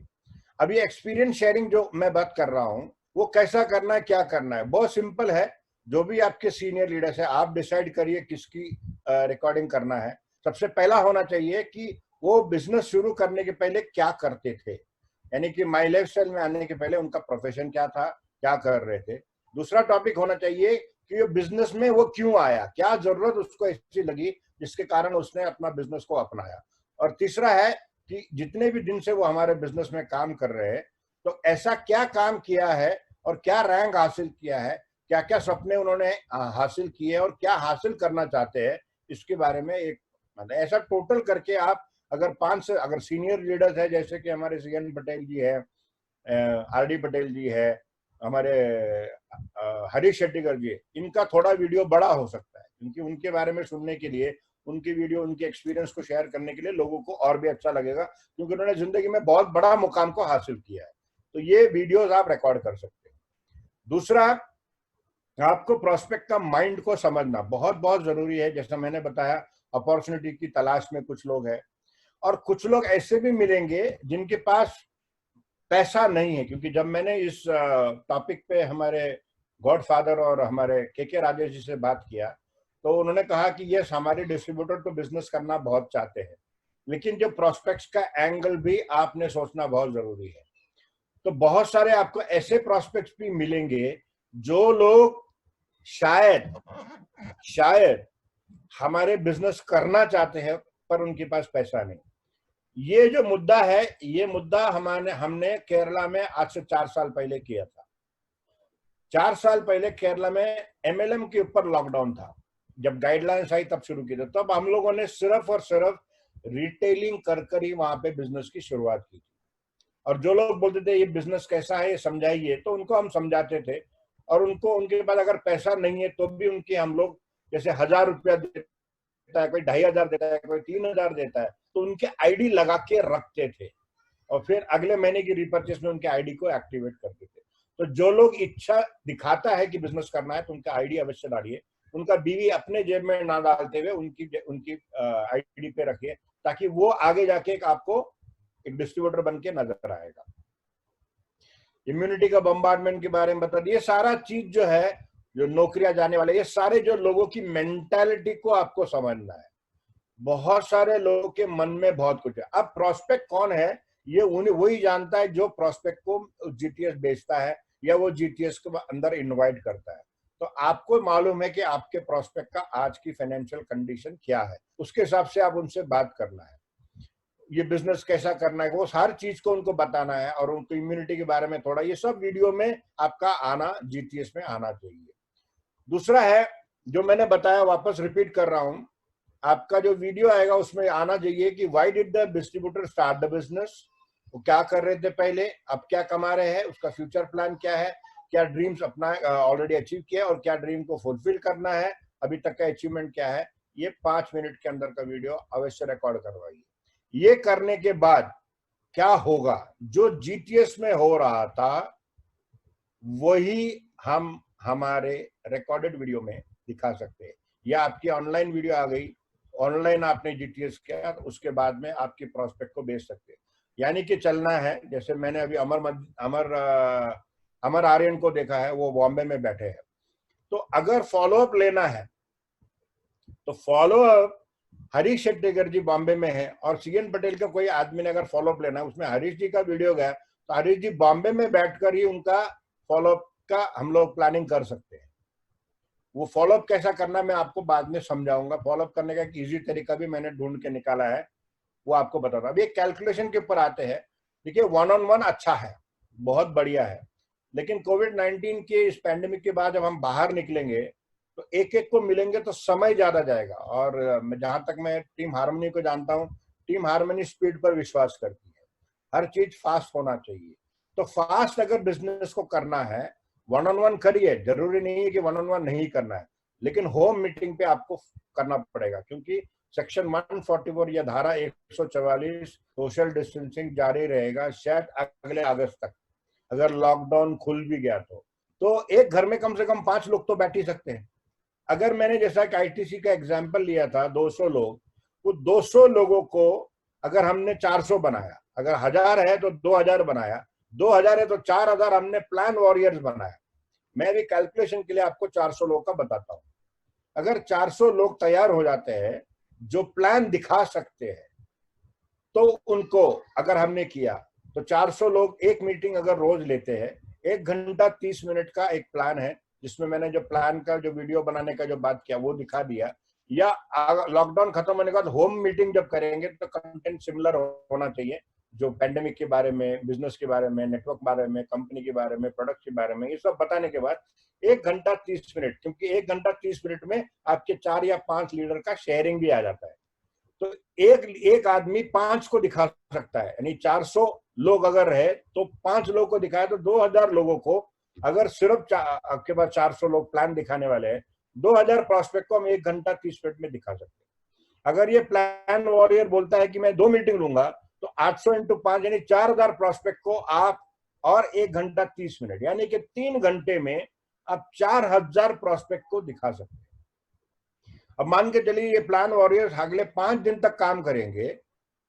अभी एक्सपीरियंस शेयरिंग जो मैं बात कर रहा हूं, वो कैसा करना है, क्या करना है, बहुत सिंपल है। जो भी आपके सीनियर लीडर्स है, आप डिसाइड करिए किसकी रिकॉर्डिंग करना है। सबसे पहला होना चाहिए कि वो बिजनेस शुरू करने के पहले क्या करते थे, यानी कि माई लाइफ स्टाइल में आने के पहले उनका प्रोफेशन क्या था, क्या कर रहे थे। दूसरा टॉपिक होना चाहिए कि ये बिजनेस में वो क्यों आया, क्या जरूरत उसको ऐसी लगी जिसके कारण उसने अपना बिजनेस को अपनाया। और तीसरा है कि जितने भी दिन से वो हमारे बिजनेस में काम कर रहे हैं, तो ऐसा क्या काम किया है और क्या रैंक हासिल किया है, क्या क्या सपने उन्होंने हासिल किए और क्या हासिल करना चाहते हैं, इसके बारे में एक मतलब ऐसा टोटल करके आप अगर 5 से, अगर सीनियर लीडर्स है जैसे कि हमारे सीएन पटेल जी है, आरडी पटेल जी है, हमारे हरीश शेट्टीकर जी, इनका थोड़ा वीडियो बड़ा हो सकता है, क्योंकि उनके बारे में सुनने के लिए, उनकी वीडियो, उनके एक्सपीरियंस को शेयर करने के लिए लोगों को और भी अच्छा लगेगा, क्योंकि उन्होंने जिंदगी में बहुत बड़ा मुकाम को हासिल किया है। तो ये वीडियोस आप रिकॉर्ड कर सकते हैं। दूसरा, आपको प्रोस्पेक्ट का माइंड को समझना बहुत बहुत जरूरी है। जैसा मैंने बताया, अपॉर्चुनिटी की तलाश में कुछ लोग हैं, और कुछ लोग ऐसे भी मिलेंगे जिनके पास पैसा नहीं है। क्योंकि जब मैंने इस टॉपिक पे हमारे गॉडफादर और हमारे के राजेश जी से बात किया, तो उन्होंने कहा कि यस, हमारे डिस्ट्रीब्यूटर तो बिजनेस करना बहुत चाहते हैं, लेकिन जो प्रोस्पेक्ट्स का एंगल भी आपने सोचना बहुत जरूरी है। तो बहुत सारे आपको ऐसे प्रोस्पेक्ट्स भी मिलेंगे जो लोग शायद हमारे बिजनेस करना चाहते हैं, पर उनके पास पैसा नहीं। ये जो मुद्दा है, ये मुद्दा हमने केरला में आज से 4 साल पहले किया था। 4 साल पहले केरला में एमएलएम के ऊपर लॉकडाउन था, जब गाइडलाइंस आई तब शुरू की थी। तब हम लोगों ने सिर्फ और सिर्फ रिटेलिंग कर ही वहां पे बिजनेस की शुरुआत की थी। और जो लोग बोलते थे ये बिजनेस कैसा है, ये समझाइए, तो उनको हम समझाते थे। और उनको, उनके पास अगर पैसा नहीं है तो भी उनकी हम लोग, जैसे 1000 रुपया देता है कोई, 2500 देता है कोई, 3000 देता है, तो उनके आईडी लगा के रखते थे, और फिर अगले महीने की रिपर्चेस में उनके आईडी को एक्टिवेट करते थे। तो जो लोग इच्छा दिखाता है कि बिजनेस करना है, तो उनका आईडी अवश्य डालिए। उनका बीवी अपने जेब में ना डालते हुए उनकी आईडी पे रखिए, ताकि वो आगे जाके आपको एक डिस्ट्रीब्यूटर बन के नजर आएगा। इम्यूनिटी का बम्बार्डमेंट के बारे में बता दिए। सारा चीज जो है, जो नौकरियां जाने वाले, ये सारे जो लोगों की मेंटालिटी को आपको समझना है। बहुत सारे लोगों के मन में बहुत कुछ है। अब प्रोस्पेक्ट कौन है, ये वही जानता है जो प्रोस्पेक्ट को जीटीएस बेचता है या वो जीटीएस को अंदर इनवाइट करता है। तो आपको मालूम है कि आपके प्रोस्पेक्ट का आज की फाइनेंशियल कंडीशन क्या है, उसके हिसाब से आप उनसे बात करना है। ये बिजनेस कैसा करना है, वो हर चीज को उनको बताना है, और उनको इम्यूनिटी के बारे में थोड़ा, ये सब वीडियो में आपका आना, जीटीएस में आना चाहिए। दूसरा है, जो मैंने बताया, वापस रिपीट कर रहा हूं, आपका जो वीडियो आएगा उसमें आना चाहिए कि why did the distributor start the business, वो क्या कर रहे थे पहले, अब क्या कमा रहे हैं, उसका फ्यूचर प्लान क्या है, क्या ड्रीम्स अपना ऑलरेडी अचीव किया और क्या ड्रीम को फुलफिल करना है, अभी तक का अचीवमेंट क्या है। ये 5 मिनट के अंदर का वीडियो अवश्य रिकॉर्ड करवाइए। ये करने के बाद क्या होगा, जो जीटीएस में हो रहा था वही हम हमारे रिकॉर्डेड वीडियो में दिखा सकते हैं। या आपकी ऑनलाइन वीडियो आ गई, ऑनलाइन आपने जीटीएस किया तो उसके बाद में आपकी प्रोस्पेक्ट को बेच सकते हैं। यानी कि चलना है, जैसे मैंने अभी अमर आर्यन को देखा है, वो बॉम्बे में बैठे हैं। तो अगर फॉलोअप लेना है तो फॉलोअप हरीश शेट्टीगर जी बॉम्बे में है, और सीएन पटेल का कोई आदमी ने अगर फॉलोअप लेना है, उसमें हरीश जी का वीडियो गया तो हरीश जी बॉम्बे में बैठकर ही उनका फॉलोअप का हम लोग प्लानिंग कर सकते हैं। वो फॉलोअप कैसा करना मैं आपको बाद में समझाऊंगा। फॉलोअप करने का एक इजी तरीका भी मैंने ढूंढ के निकाला है, वो आपको बताता हूं। अभी एक कैलकुलेशन के ऊपर आते हैं। देखिए, 1-on-1 अच्छा है, बहुत बढ़िया है, लेकिन कोविड-19 के इस पैंडेमिक के बाद जब हम बाहर निकलेंगे तो एक एक को मिलेंगे तो समय ज्यादा जाएगा। और जहां तक मैं टीम हार्मनी को जानता हूं, टीम हार्मनी स्पीड पर विश्वास करती है, हर चीज फास्ट होना चाहिए। तो फास्ट अगर बिजनेस को करना है, 1-on-1 करिए, जरूरी नहीं है कि 1-on-1 नहीं करना है, लेकिन होम मीटिंग पे आपको करना पड़ेगा, क्योंकि सेक्शन 144 या धारा 144 सोशल डिस्टेंसिंग जारी रहेगा शायद अगले अगस्त तक, अगर लॉकडाउन खुल भी गया तो एक घर में कम से कम 5 लोग तो बैठ ही सकते हैं। अगर मैंने जैसा कि आईटीसी का एग्जांपल लिया था 200 लोग, वो 200 लोगों को अगर हमने 400 बनाया, अगर 1000 है तो 2000 बनाया, 2000 है तो 4000 हमने प्लान वॉरियर्स बनाया। मैं भी कैलकुलेशन के लिए आपको 400 लोग का बताता हूं। अगर 400 लोग तैयार हो जाते हैं जो प्लान दिखा सकते हैं, तो उनको अगर हमने किया तो 400 लोग एक मीटिंग अगर रोज लेते हैं, 1 घंटा 30 मिनट का एक प्लान है, जिसमें मैंने जो प्लान का जो वीडियो बनाने का जो बात किया वो दिखा दिया। या लॉकडाउन खत्म होने के बाद होम मीटिंग जब करेंगे तो कंटेंट सिमिलर होना चाहिए, जो पेंडेमिक के बारे में, बिजनेस के बारे में, नेटवर्क के बारे में, कंपनी के बारे में, प्रोडक्ट के बारे में, ये सब बताने के बाद 1 घंटा 30 मिनट, क्योंकि 1 घंटा 30 मिनट में आपके 4 या 5 लीडर का शेयरिंग भी आ जाता है। तो एक आदमी 5 को दिखा सकता है, यानी 400 लोग अगर रहे तो 5 लोगों को दिखाया तो 2000 लोगों को, अगर सिर्फ आपके पास 400 लोग प्लान दिखाने वाले हैं, 2000 प्रोस्पेक्ट को हम 1 घंटा 30 मिनट में दिखा सकते हैं। अगर ये प्लान वॉरियर बोलता है कि मैं 2 मीटिंग लूंगा, तो 800 × 5 यानी 4000 प्रोस्पेक्ट को आप और 1 घंटा 30 मिनट, यानी कि 3 घंटे में आप 4000 प्रोस्पेक्ट को दिखा सकते हैं। अब मान के चलिए ये प्लान वॉरियर्स अगले 5 दिन तक काम करेंगे,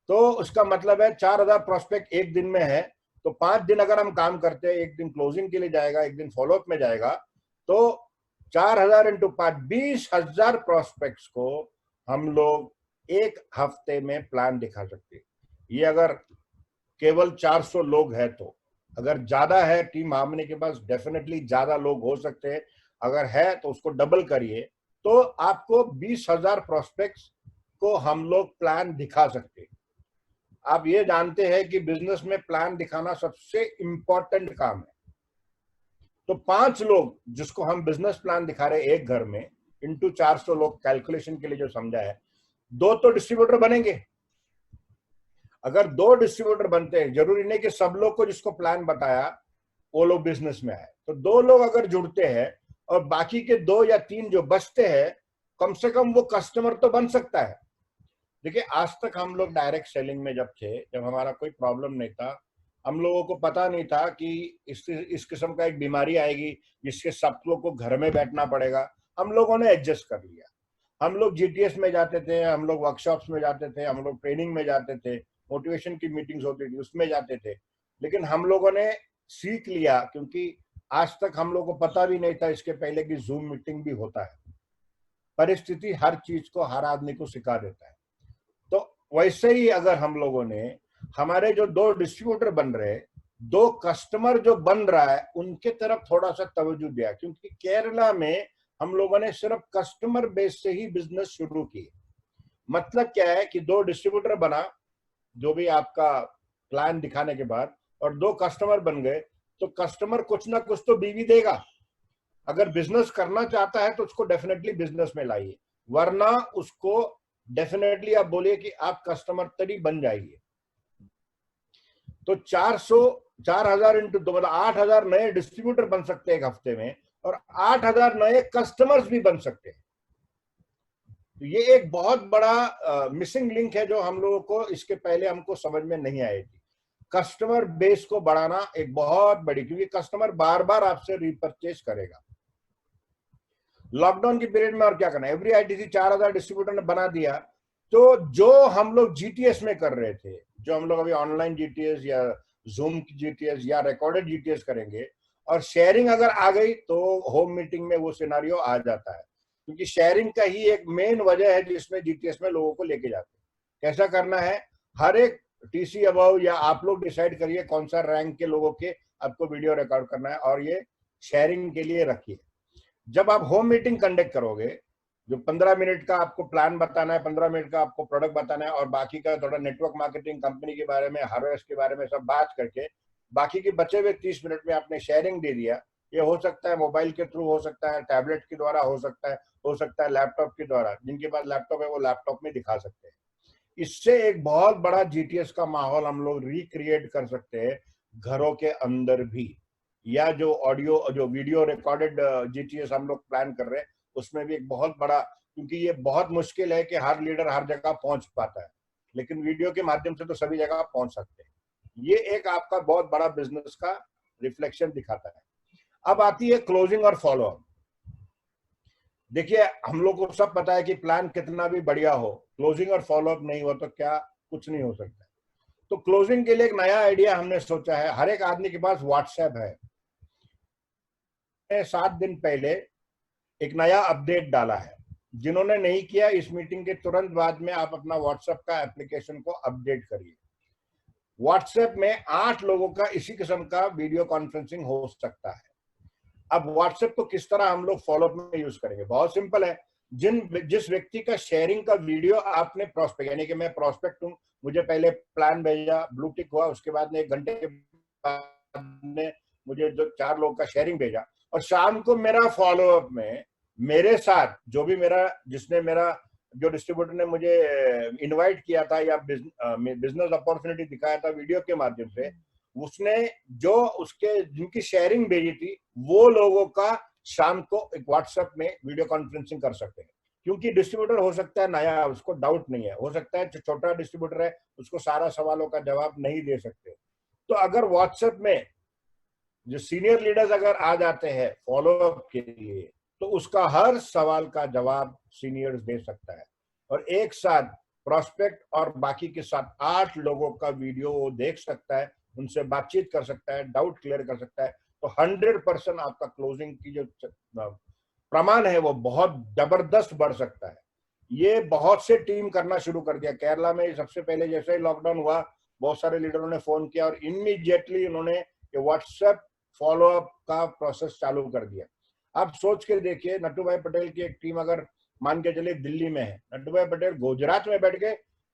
तो उसका मतलब है 4000 प्रोस्पेक्ट एक दिन में है, तो 5 दिन अगर हम काम करते हैं, एक दिन क्लोजिंग के लिए जाएगा, एक दिन फॉलोअप में जाएगा, तो 4000 × 5 20,000 प्रोस्पेक्ट्स को हम लोग एक हफ्ते में प्लान दिखा सकते हैं। ये अगर केवल 400 लोग हैं तो, अगर ज्यादा है टीम हार्मनी के पास, डेफिनेटली ज्यादा लोग हो सकते हैं, अगर है तो उसको डबल करिए, तो आपको 20,000 प्रोस्पेक्ट्स को हम लोग प्लान दिखा सकते हैं। आप ये जानते हैं कि बिजनेस में प्लान दिखाना सबसे इंपॉर्टेंट काम है। तो 5 लोग जिसको हम बिजनेस प्लान दिखा रहे हैं एक घर में, इंटू 400 लोग, कैलकुलेशन के लिए जो समझा है, 2 तो डिस्ट्रीब्यूटर बनेंगे। अगर 2 डिस्ट्रीब्यूटर बनते हैं, जरूरी नहीं कि सब लोग को जिसको प्लान बताया वो लोग बिजनेस में आए, तो 2 लोग अगर जुड़ते हैं और बाकी के 2 या 3 जो बचते हैं, कम से कम वो कस्टमर तो बन सकता है। देखिए, आज तक हम लोग डायरेक्ट सेलिंग में जब थे, जब हमारा कोई प्रॉब्लम नहीं था, हम लोगों को पता नहीं था कि इस किस्म का एक बीमारी आएगी जिसके सब लोग को घर में बैठना पड़ेगा, हम लोगों ने एडजस्ट कर लिया। हम लोग जीटीएस में जाते थे, हम लोग वर्कशॉप्स में जाते थे, हम लोग ट्रेनिंग में जाते थे, मोटिवेशन की मीटिंग्स होती थी उसमें जाते थे, लेकिन हम लोगों ने सीख लिया, क्योंकि आज तक हम लोगों को पता भी नहीं था इसके पहले कि जूम मीटिंग भी होता है। परिस्थिति हर चीज को, हर आदमी को सिखा देता है। तो वैसे ही अगर हम लोगों ने हमारे जो 2 डिस्ट्रीब्यूटर बन रहे, 2 कस्टमर जो बन रहा है, उनके तरफ थोड़ा सा तवज्जो दिया, क्योंकि केरला में हम लोगों ने सिर्फ कस्टमर बेस से ही बिजनेस शुरू की। मतलब क्या है कि 2 डिस्ट्रीब्यूटर बना, जो भी आपका प्लान दिखाने के बाद, और 2 कस्टमर बन गए, तो कस्टमर कुछ ना कुछ तो बीवी देगा। अगर बिजनेस करना चाहता है तो उसको डेफिनेटली बिजनेस में लाइए, वरना उसको डेफिनेटली आप बोलिए कि आप कस्टमर तरी बन जाइए। तो 4000 × 2 मतलब 8000 नए डिस्ट्रीब्यूटर बन सकते हैं एक हफ्ते में, और 8000 नए कस्टमर्स भी बन सकते हैं। तो ये एक बहुत बड़ा मिसिंग लिंक है जो हम लोगों को इसके पहले हमको समझ में नहीं आई थी। कस्टमर बेस को बढ़ाना एक बहुत बड़ी, क्योंकि कस्टमर बार बार आपसे रिपर्चेज करेगा। लॉकडाउन की पीरियड में और क्या करना, एवरी आईटीसी 4000 डिस्ट्रीब्यूटर ने बना दिया, तो जो हम लोग जीटीएस में कर रहे थे, जो हम लोग अभी ऑनलाइन जीटीएस या जूम की जीटीएस या रिकॉर्डेड जीटीएस करेंगे, और शेयरिंग अगर आ गई तो होम मीटिंग में वो सिनारियो आ जाता है, क्योंकि शेयरिंग का ही एक मेन वजह है जिसमें जीटीएस में लोगों को लेके जाते हैं। कैसा करना है, हर एक टीसी अबव या आप लोग डिसाइड करिए कौन सा रैंक के लोगों के आपको वीडियो रिकॉर्ड करना है और ये शेयरिंग के लिए रखिए। जब आप होम मीटिंग कंडक्ट करोगे, जो 15 मिनट का आपको प्लान बताना है, 15 मिनट का आपको प्रोडक्ट बताना है और बाकी का थोड़ा नेटवर्क मार्केटिंग, कंपनी के बारे में, हार्डवेयर के बारे में सब बात करके बाकी के बचे हुए 30 मिनट में आपने शेयरिंग दे दिया। ये हो सकता है मोबाइल के थ्रू, हो सकता है टैबलेट के द्वारा, हो सकता है लैपटॉप के द्वारा। जिनके पास लैपटॉप है वो लैपटॉप में दिखा सकते हैं। इससे एक बहुत बड़ा जीटीएस का माहौल हम लोग रिक्रिएट कर सकते हैं घरों के अंदर भी, या जो वीडियो रिकॉर्डेड जीटीएस हम लोग प्लान कर रहे हैं उसमें भी एक बहुत बड़ा, क्योंकि ये बहुत मुश्किल है कि हर लीडर हर जगह पहुंच पाता है, लेकिन वीडियो के माध्यम से तो सभी जगह पहुंच सकते हैं। ये एक आपका बहुत बड़ा बिजनेस का रिफ्लेक्शन दिखाता है। अब आती है क्लोजिंग और फॉलोअप। देखिए, हम लोग को सब पता है कि प्लान कितना भी बढ़िया हो, क्लोजिंग और फॉलोअप नहीं हो तो क्या कुछ नहीं हो सकता। तो क्लोजिंग के लिए एक नया आइडिया हमने सोचा है। हर एक आदमी के पास व्हाट्सएप है। 7 दिन पहले एक नया अपडेट डाला है। जिन्होंने नहीं किया, इस मीटिंग के तुरंत बाद में आप अपना व्हाट्सएप का एप्लीकेशन को अपडेट करिए। व्हाट्सएप में 8 लोगों का इसी किस्म का वीडियो कॉन्फ्रेंसिंग हो सकता है। अब व्हाट्सएप को किस तरह हम लोग फॉलोअप में यूज करेंगे, बहुत सिंपल है। जिस व्यक्ति का शेयरिंग का वीडियो आपने प्रोस्पेक्ट, यानी कि मैं प्रोस्पेक्ट हूं, मुझे पहले प्लान भेजा, ब्लू टिक हुआ, उसके बाद में 1 घंटे के बाद में मुझे जो 4 लोगों का शेयरिंग भेजा, और शाम को मेरा फॉलोअप में मेरे साथ जो डिस्ट्रीब्यूटर ने मुझे इनवाइट किया था या बिजनेस अपॉर्चुनिटी दिखाया था वीडियो के माध्यम से, उसने जिनकी शेयरिंग भेजी थी वो लोगों का शाम को एक व्हाट्सएप में वीडियो कॉन्फ्रेंसिंग कर सकते हैं। क्योंकि डिस्ट्रीब्यूटर हो सकता है नया, उसको डाउट नहीं है, हो सकता है छोटा डिस्ट्रीब्यूटर है, उसको सारा सवालों का जवाब नहीं दे सकते। तो अगर व्हाट्सएप में जो सीनियर लीडर्स अगर आ जाते हैं फॉलोअप के लिए, तो उसका हर सवाल का जवाब सीनियर्स दे सकता है, और एक साथ प्रोस्पेक्ट और बाकी के साथ 8 लोगों का वीडियो वो देख सकता है, उनसे बातचीत कर सकता है, डाउट क्लियर कर सकता है। तो 100% आपका क्लोजिंग की जो प्रमाण है वो बहुत जबरदस्त बढ़ सकता है। ये बहुत से टीम करना शुरू कर दिया। केरला में सबसे पहले जैसे ही लॉकडाउन हुआ, बहुत सारे लीडरों ने फोन किया और इमीडिएटली उन्होंने व्हाट्सएप फॉलोअप का प्रोसेस चालू कर दिया। आप सोच के देखिए, नट्टू भाई पटेल की एक टीम अगर मान के चले दिल्ली में है, नट्टू भाई पटेल गुजरात में बैठ के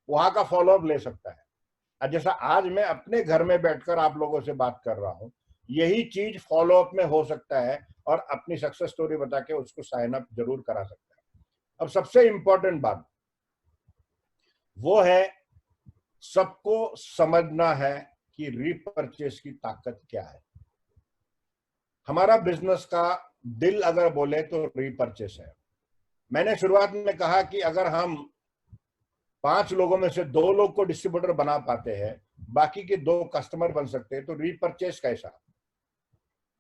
वहां का फॉलोअप ले सकता है। जैसा आज मैं अपने घर में बैठकर आप लोगों से बात कर रहा हूं, यही चीज फॉलोअप में हो सकता है, और अपनी सक्सेस स्टोरी बता के उसको साइन अप जरूर करा सकता है। अब सबसे इंपॉर्टेंट बात वो है, सबको समझना है कि रीपरचेस की ताकत क्या है। हमारा बिजनेस का दिल अगर बोले तो रीपरचेस है। मैंने शुरुआत में कहा कि अगर हम 5 लोगों में से 2 लोग को डिस्ट्रीब्यूटर बना पाते हैं, बाकी के 2 कस्टमर बन सकते हैं, तो रीपरचेस कैसा?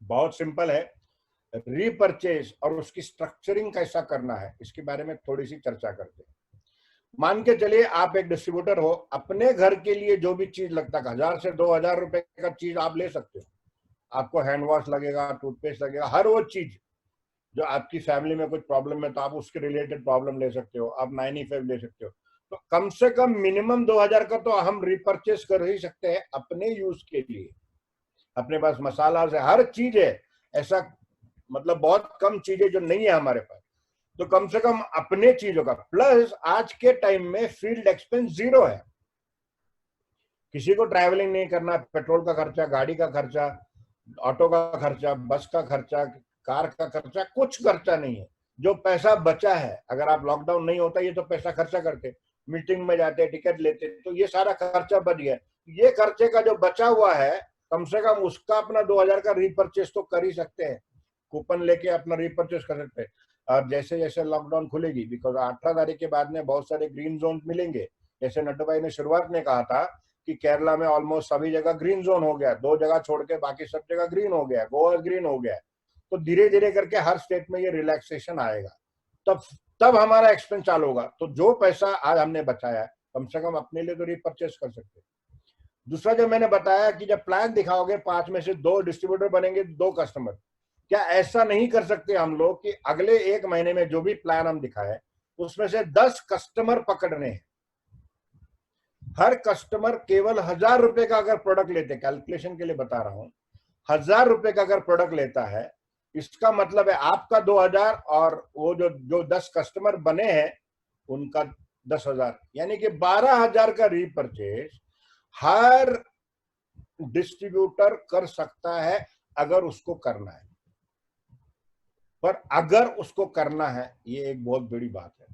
बहुत सिंपल है। रीपरचेस और उसकी स्ट्रक्चरिंग कैसा करना है, इसके बारे में थोड़ी सी चर्चा करते हैं। मान के चलिए आप एक डिस्ट्रीब्यूटर हो, अपने घर के लिए जो भी चीज लगता है, 1000 से 2000 रुपए का चीज आप ले सकते हो। आपको हैंड वॉश लगेगा, टूथपेस्ट लगेगा, हर वो चीज जो आपकी फैमिली में कुछ प्रॉब्लम है तो आप उसके रिलेटेड प्रॉब्लम ले सकते हो, आप 95 ले सकते हो। तो कम से कम मिनिमम 2000 का तो हम रिपर्चेस कर ही सकते हैं अपने यूज के लिए। अपने पास मसाला से हर चीज है, ऐसा मतलब बहुत कम चीजें जो नहीं है हमारे पास। तो कम से कम अपने चीजों का, प्लस आज के टाइम में फील्ड एक्सपेंस 0 है। किसी को ट्रैवलिंग नहीं करना, पेट्रोल का खर्चा, गाड़ी का खर्चा, ऑटो का खर्चा, बस का खर्चा, कार का खर्चा, कुछ खर्चा नहीं है। जो पैसा बचा है, अगर आप लॉकडाउन नहीं होता ये तो पैसा खर्चा करते, मीटिंग में जाते, टिकट लेते, तो ये सारा खर्चा बच गया। ये खर्चे का जो बचा हुआ है, कम से कम उसका अपना 2000 का रीपर्चेस तो कर ही सकते हैं। कूपन लेके अपना रीपर्चेस कर सकते हैं। और जैसे जैसे लॉकडाउन खुलेगी, बिकॉज 18 तारीख के बाद में बहुत सारे ग्रीन जोन मिलेंगे। जैसे नड्डू भाई ने शुरुआत में कहा था कि केरला में ऑलमोस्ट सभी जगह ग्रीन जोन हो गया, 2 जगह छोड़ के बाकी सब जगह ग्रीन हो गया, गोवा ग्रीन हो गया। तो धीरे धीरे करके हर स्टेट में ये रिलैक्सेशन आएगा। तब तब हमारा एक्सपेंस चालू होगा। तो जो पैसा आज हमने बचाया कम से कम अपने लिए तो रीपरचेस कर सकते। दूसरा जो मैंने बताया कि जब प्लान दिखाओगे 5 में से 2 डिस्ट्रीब्यूटर बनेंगे, 2 कस्टमर, क्या ऐसा नहीं कर सकते हम लोग कि अगले 1 महीने में जो भी प्लान हम दिखाए उसमें से 10 कस्टमर पकड़ने हैं। हर कस्टमर केवल 1000 रुपए का अगर प्रोडक्ट लेते, कैलकुलेशन के लिए बता रहा हूं, 1000 रुपए का अगर प्रोडक्ट लेता है, इसका मतलब है आपका 2000 और वो जो 10 कस्टमर बने हैं उनका 10,000, यानी कि 12,000 का रीपरचेज हर डिस्ट्रीब्यूटर कर सकता है अगर उसको करना है। पर अगर उसको करना है, ये एक बहुत बड़ी बात है।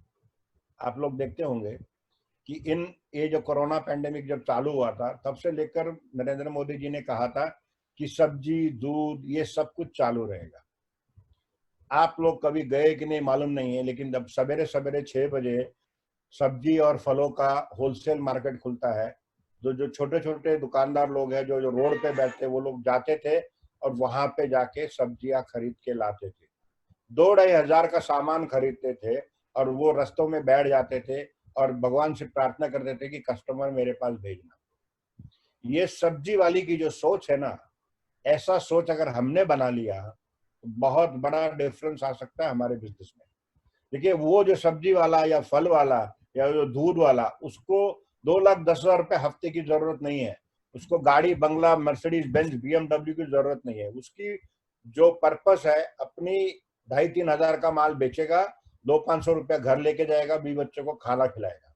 आप लोग देखते होंगे कि ये जो कोरोना पैंडेमिक जब चालू हुआ था तब से लेकर नरेंद्र मोदी जी ने कहा था कि सब्जी, दूध, ये सब कुछ चालू रहेगा। आप लोग कभी गए कि नहीं मालूम नहीं है, लेकिन जब सवेरे सवेरे 6 बजे सब्जी और फलों का होलसेल मार्केट खुलता है, जो छोटे छोटे दुकानदार लोग हैं जो रोड पे बैठते, वो लोग जाते थे और वहां पे जाके सब्जियां खरीद के लाते थे। 2-2.5 हजार का सामान खरीदते थे और वो रस्तों में बैठ जाते थे और भगवान से प्रार्थना करते थे कि कस्टमर मेरे पास भेजना। ये सब्जी वाली की जो सोच है ना, ऐसा सोच अगर हमने बना लिया तो बहुत बड़ा डिफरेंस आ सकता है हमारे बिजनेस में। देखिए, वो जो सब्जी वाला या फल वाला या जो दूध वाला, उसको 2,10,000 रुपए हफ्ते की जरूरत नहीं है। उसको गाड़ी, बंगला, मर्सिडीज बेंज, BMW की जरूरत नहीं है। उसकी जो पर्पस है, अपनी 2,500-3 हजार का माल बेचेगा, 200-500 रुपया घर लेके जाएगा, 20 बच्चों को खाना खिलाएगा।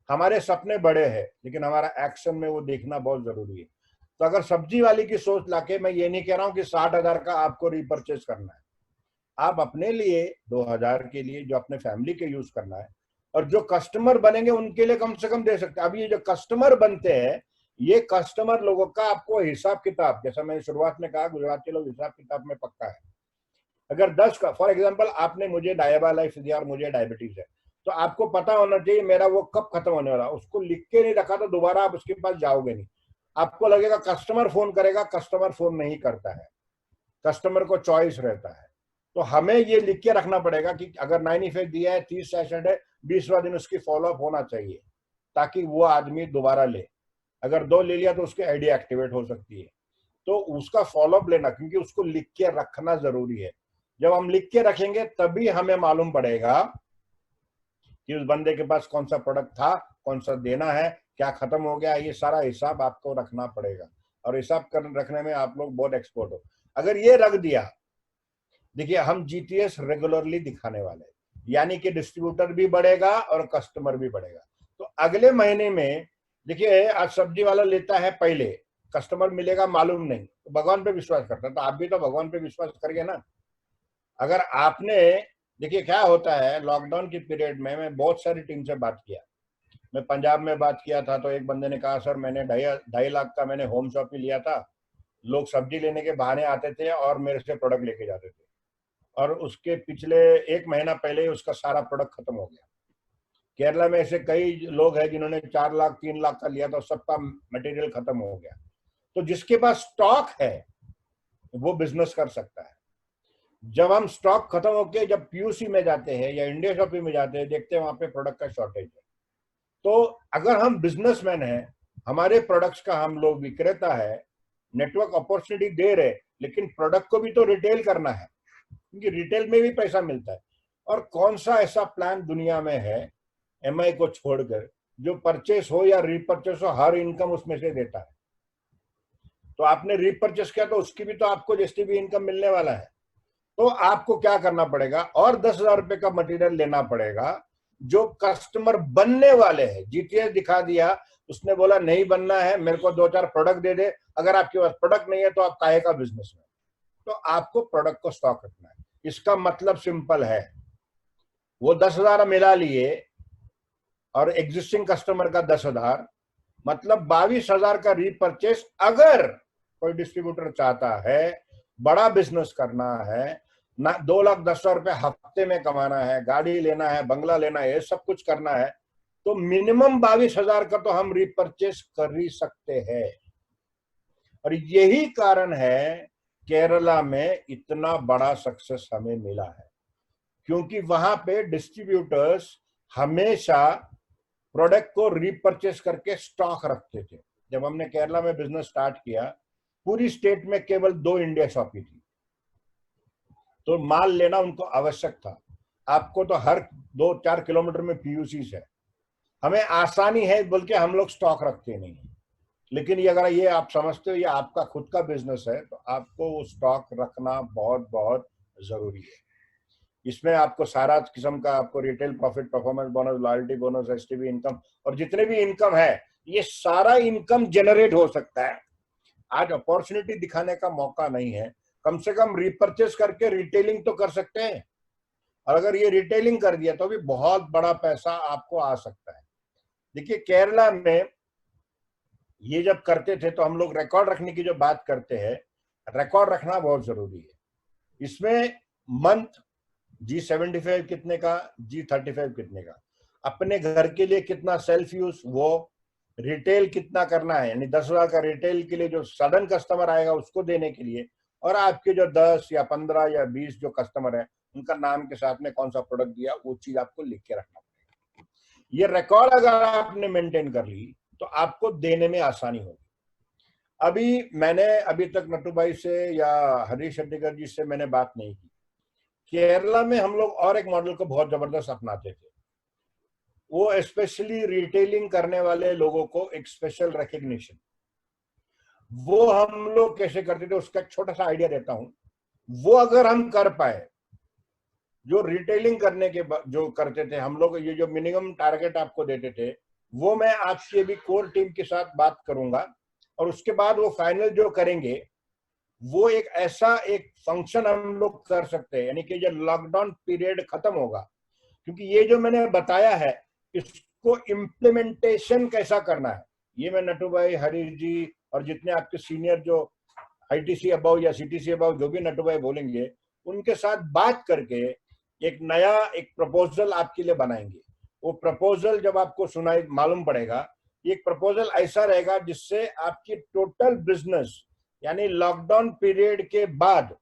हमारे सपने बड़े हैं, लेकिन हमारा एक्शन में वो देखना बहुत जरूरी है। तो अगर सब्जी वाली की सोच लाके, मैं ये नहीं कह रहा हूं कि 60,000 का आपको रीपरचेज करना है, आप अपने लिए 2,000 के लिए जो अपने फैमिली के यूज करना है, और जो कस्टमर बनेंगे उनके लिए कम से कम दे सकते हैं। अब ये जो कस्टमर बनते हैं, ये कस्टमर लोगों का आपको हिसाब किताब, जैसा मैंने शुरुआत में कहा, गुजराती लोग हिसाब किताब में पक्का है। अगर 10 का, फॉर एग्जांपल, आपने मुझे डायबा लाइफ दिया और मुझे डायबिटीज है, तो आपको पता होना चाहिए मेरा वो कब खत्म होने वाला। उसको लिख के नहीं रखा तो दोबारा आप उसके पास जाओगे नहीं। आपको लगेगा कस्टमर फोन करेगा, कस्टमर फोन नहीं करता है, कस्टमर को चॉइस रहता है। तो हमें ये लिख के रखना पड़ेगा कि अगर 95 दिया है, 30 सेशन है, 20वां दिन उसकी फॉलोअप होना चाहिए, ताकि वो आदमी दोबारा ले। अगर 2 ले लिया तो उसकी आईडी एक्टिवेट हो सकती है। तो उसका फॉलोअप लेना, क्योंकि उसको लिख के रखना जरूरी है। जब हम लिख के रखेंगे तभी हमें मालूम पड़ेगा कि उस बंदे के पास कौन सा प्रोडक्ट था, कौन सा देना है, क्या खत्म हो गया। ये सारा हिसाब आपको रखना पड़ेगा, और हिसाब रखने में आप लोग बहुत एक्सपर्ट हो। अगर ये रख दिया, देखिए, हम GTS रेगुलरली दिखाने वाले हैं, यानी कि डिस्ट्रीब्यूटर भी बढ़ेगा और कस्टमर भी बढ़ेगा। तो अगले महीने में देखिए, आज सब्जी वाला लेता है, पहले कस्टमर मिलेगा मालूम नहीं, तो भगवान पे विश्वास करता है, तो आप भी तो भगवान पे विश्वास करिए ना। अगर आपने, देखिए क्या होता है, लॉकडाउन के पीरियड में मैं बहुत सारी टीम से बात किया। मैं पंजाब में बात किया था, तो एक बंदे ने कहा, सर मैंने 2.5 लाख का मैंने होम शॉप ही लिया था, लोग सब्जी लेने के बहाने आते थे और मेरे से प्रोडक्ट लेके जाते थे, और उसके पिछले 1 महीना पहले ही उसका सारा प्रोडक्ट खत्म हो गया। केरला में ऐसे कई लोग हैं जिन्होंने 4 लाख 3 लाख का लिया था, सबका मटेरियल खत्म हो गया। तो जिसके पास स्टॉक है वो बिजनेस कर सकता है। जब हम स्टॉक खत्म होके जब PUC में जाते हैं या इंडिया शॉपिंग में जाते हैं, देखते हैं वहां पे प्रोडक्ट का शॉर्टेज है। तो अगर हम बिजनेसमैन हैं, हमारे प्रोडक्ट्स का हम लोग विक्रेता है, नेटवर्क अपॉर्चुनिटी दे रहे, लेकिन प्रोडक्ट को भी तो रिटेल करना है, क्योंकि रिटेल में भी पैसा मिलता है। और कौन सा ऐसा प्लान दुनिया में है MI को छोड़कर जो परचेस हो या रीपरचेस हो, हर इनकम उसमें से देता है। तो आपने रीपरचेस किया तो उसकी भी तो आपको जितनी भी इनकम मिलने वाला है। तो आपको क्या करना पड़ेगा, और 10,000 रुपए का मटेरियल लेना पड़ेगा जो कस्टमर बनने वाले हैं। GTS दिखा दिया, उसने बोला नहीं बनना है, मेरे को 2-4 प्रोडक्ट दे दे। अगर आपके पास प्रोडक्ट नहीं है तो आप काहे का बिजनेस में। तो आपको प्रोडक्ट को स्टॉक रखना है। इसका मतलब सिंपल है, वो 10,000 मिला लिए और एग्जिस्टिंग कस्टमर का 10,000, मतलब 22,000 का रीपरचेस। अगर कोई डिस्ट्रीब्यूटर चाहता है बड़ा बिजनेस करना है ना, 2,10,000 रुपए हफ्ते में कमाना है, गाड़ी लेना है, बंगला लेना है, ये सब कुछ करना है, तो मिनिमम 22,000 का तो हम रीपरचेस कर ही सकते हैं। और यही कारण है केरला में इतना बड़ा सक्सेस हमें मिला है। क्योंकि वहां पे डिस्ट्रीब्यूटर्स हमेशा प्रोडक्ट को रीपरचेस करके स्टॉक रखते थे। जब हमने केरला में बिजनेस स्टार्ट किया, पूरी स्टेट में केवल 2 इंडिया शॉप ही थी, तो माल लेना उनको आवश्यक था। आपको तो हर 2-4 किलोमीटर में पीयूसी है, हमें आसानी है बोल के हम लोग स्टॉक रखते नहीं है। लेकिन ये अगर ये आप समझते हो ये आपका खुद का बिजनेस है, तो आपको वो स्टॉक रखना बहुत बहुत जरूरी है। इसमें आपको सारा किस्म का आपको retail profit, performance bonus, loyalty bonus, STB income और जितने भी इनकम है, ये सारा इनकम जनरेट हो सकता है। आज अपॉर्चुनिटी दिखाने का मौका नहीं है, कम से कम रिपर्चेस करके रिटेलिंग तो कर सकते हैं। और अगर ये रिटेलिंग कर दिया तो भी बहुत बड़ा पैसा आपको आ सकता है। देखिए केरला में ये जब करते थे तो हम लोग रिकॉर्ड रखने की जो बात करते हैं, रिकॉर्ड रखना बहुत जरूरी है। इसमें मंथ G75 कितने का, G35 कितने का, अपने घर के लिए कितना सेल्फ यूज, वो रिटेल कितना करना है, यानी 10,000 का रिटेल के लिए जो सडन कस्टमर आएगा उसको देने के लिए, और आपके जो 10 या 15 या 20 जो कस्टमर है उनका नाम के साथ में कौन सा प्रोडक्ट दिया, वो चीज आपको लिख के रखना पड़ेगा। ये रिकॉर्ड अगर आपने मेंटेन कर ली तो आपको देने में आसानी होगी। मैंने अभी तक नट्टू भाई से या हरीश शेट्टीकर जी से मैंने बात नहीं की। केरला में हम लोग और एक मॉडल को बहुत जबरदस्त अपनाते थे, वो स्पेशली रिटेलिंग करने वाले लोगों को एक स्पेशल रिकग्निशन, वो हम लोग कैसे करते थे उसका एक छोटा सा आइडिया देता हूं। वो अगर हम कर पाए, जो रिटेलिंग करने के जो करते थे हम लोग, ये जो मिनिमम टारगेट आपको देते थे, वो मैं आपकी अभी कोर टीम के साथ बात करूंगा, और उसके बाद वो फाइनल जो करेंगे वो एक ऐसा एक फंक्शन हम लोग कर सकते हैं, यानी कि जब लॉकडाउन पीरियड खत्म होगा, क्योंकि ये जो मैंने बताया है इसको इम्प्लीमेंटेशन कैसा करना है, ये मैं नट्टू भाई, हरीश जी और जितने आपके सीनियर जो आईटीसी अबाउ या सीटीसी अबाउ जो भी नट्टू भाई बोलेंगे, उनके साथ बात करके एक नया एक प्रपोजल आपके लिए बनाएंगे। वो प्रपोजल जब आपको सुनाई मालूम पड़ेगा, एक प्रपोजल ऐसा रहेगा जिससे आपकी टोटल बिजनेस, यानी लॉकडाउन पीरियड के बाद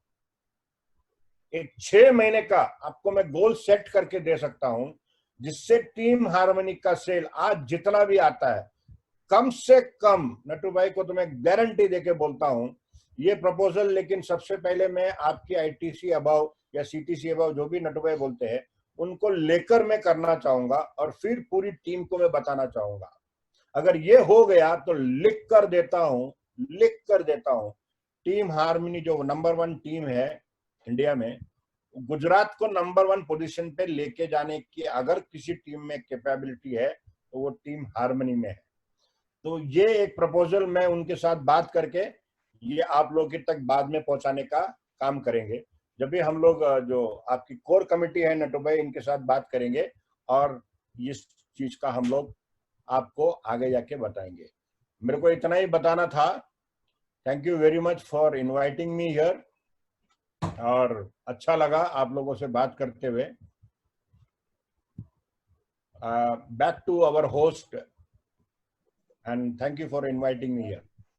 एक 6 महीने का आपको मैं गोल सेट करके दे सकता हूं, जिससे टीम हार्मनी का सेल आज जितना भी आता है, कम से कम नट्टू भाई को तो मैं गारंटी देके बोलता हूं ये प्रपोजल, लेकिन सबसे पहले मैं आपकी आईटीसी अबाउ या सीटीसी अबाउ जो भी नट्टू भाई बोलते हैं उनको लेकर मैं करना चाहूंगा, और फिर पूरी टीम को मैं बताना चाहूंगा। अगर ये हो गया तो लिख कर देता हूं टीम हार्मनी जो नंबर 1 टीम है इंडिया में, गुजरात को नंबर 1 पोजीशन पे लेके जाने की अगर किसी टीम में कैपेबिलिटी है तो वो टीम हार्मनी में है। तो ये एक प्रपोजल मैं उनके साथ बात करके ये आप लोगों के तक बाद में पहुंचाने का काम करेंगे। जब भी हम लोग जो आपकी कोर कमेटी है नट्टू भाई, इनके साथ बात करेंगे और इस चीज का हम लोग आपको आगे जाके बताएंगे। मेरे को इतना ही बताना था। Thank you very much for inviting me here, और अच्छा लगा आप लोगों से बात करते हुए। Back to our host, and thank you for inviting me here.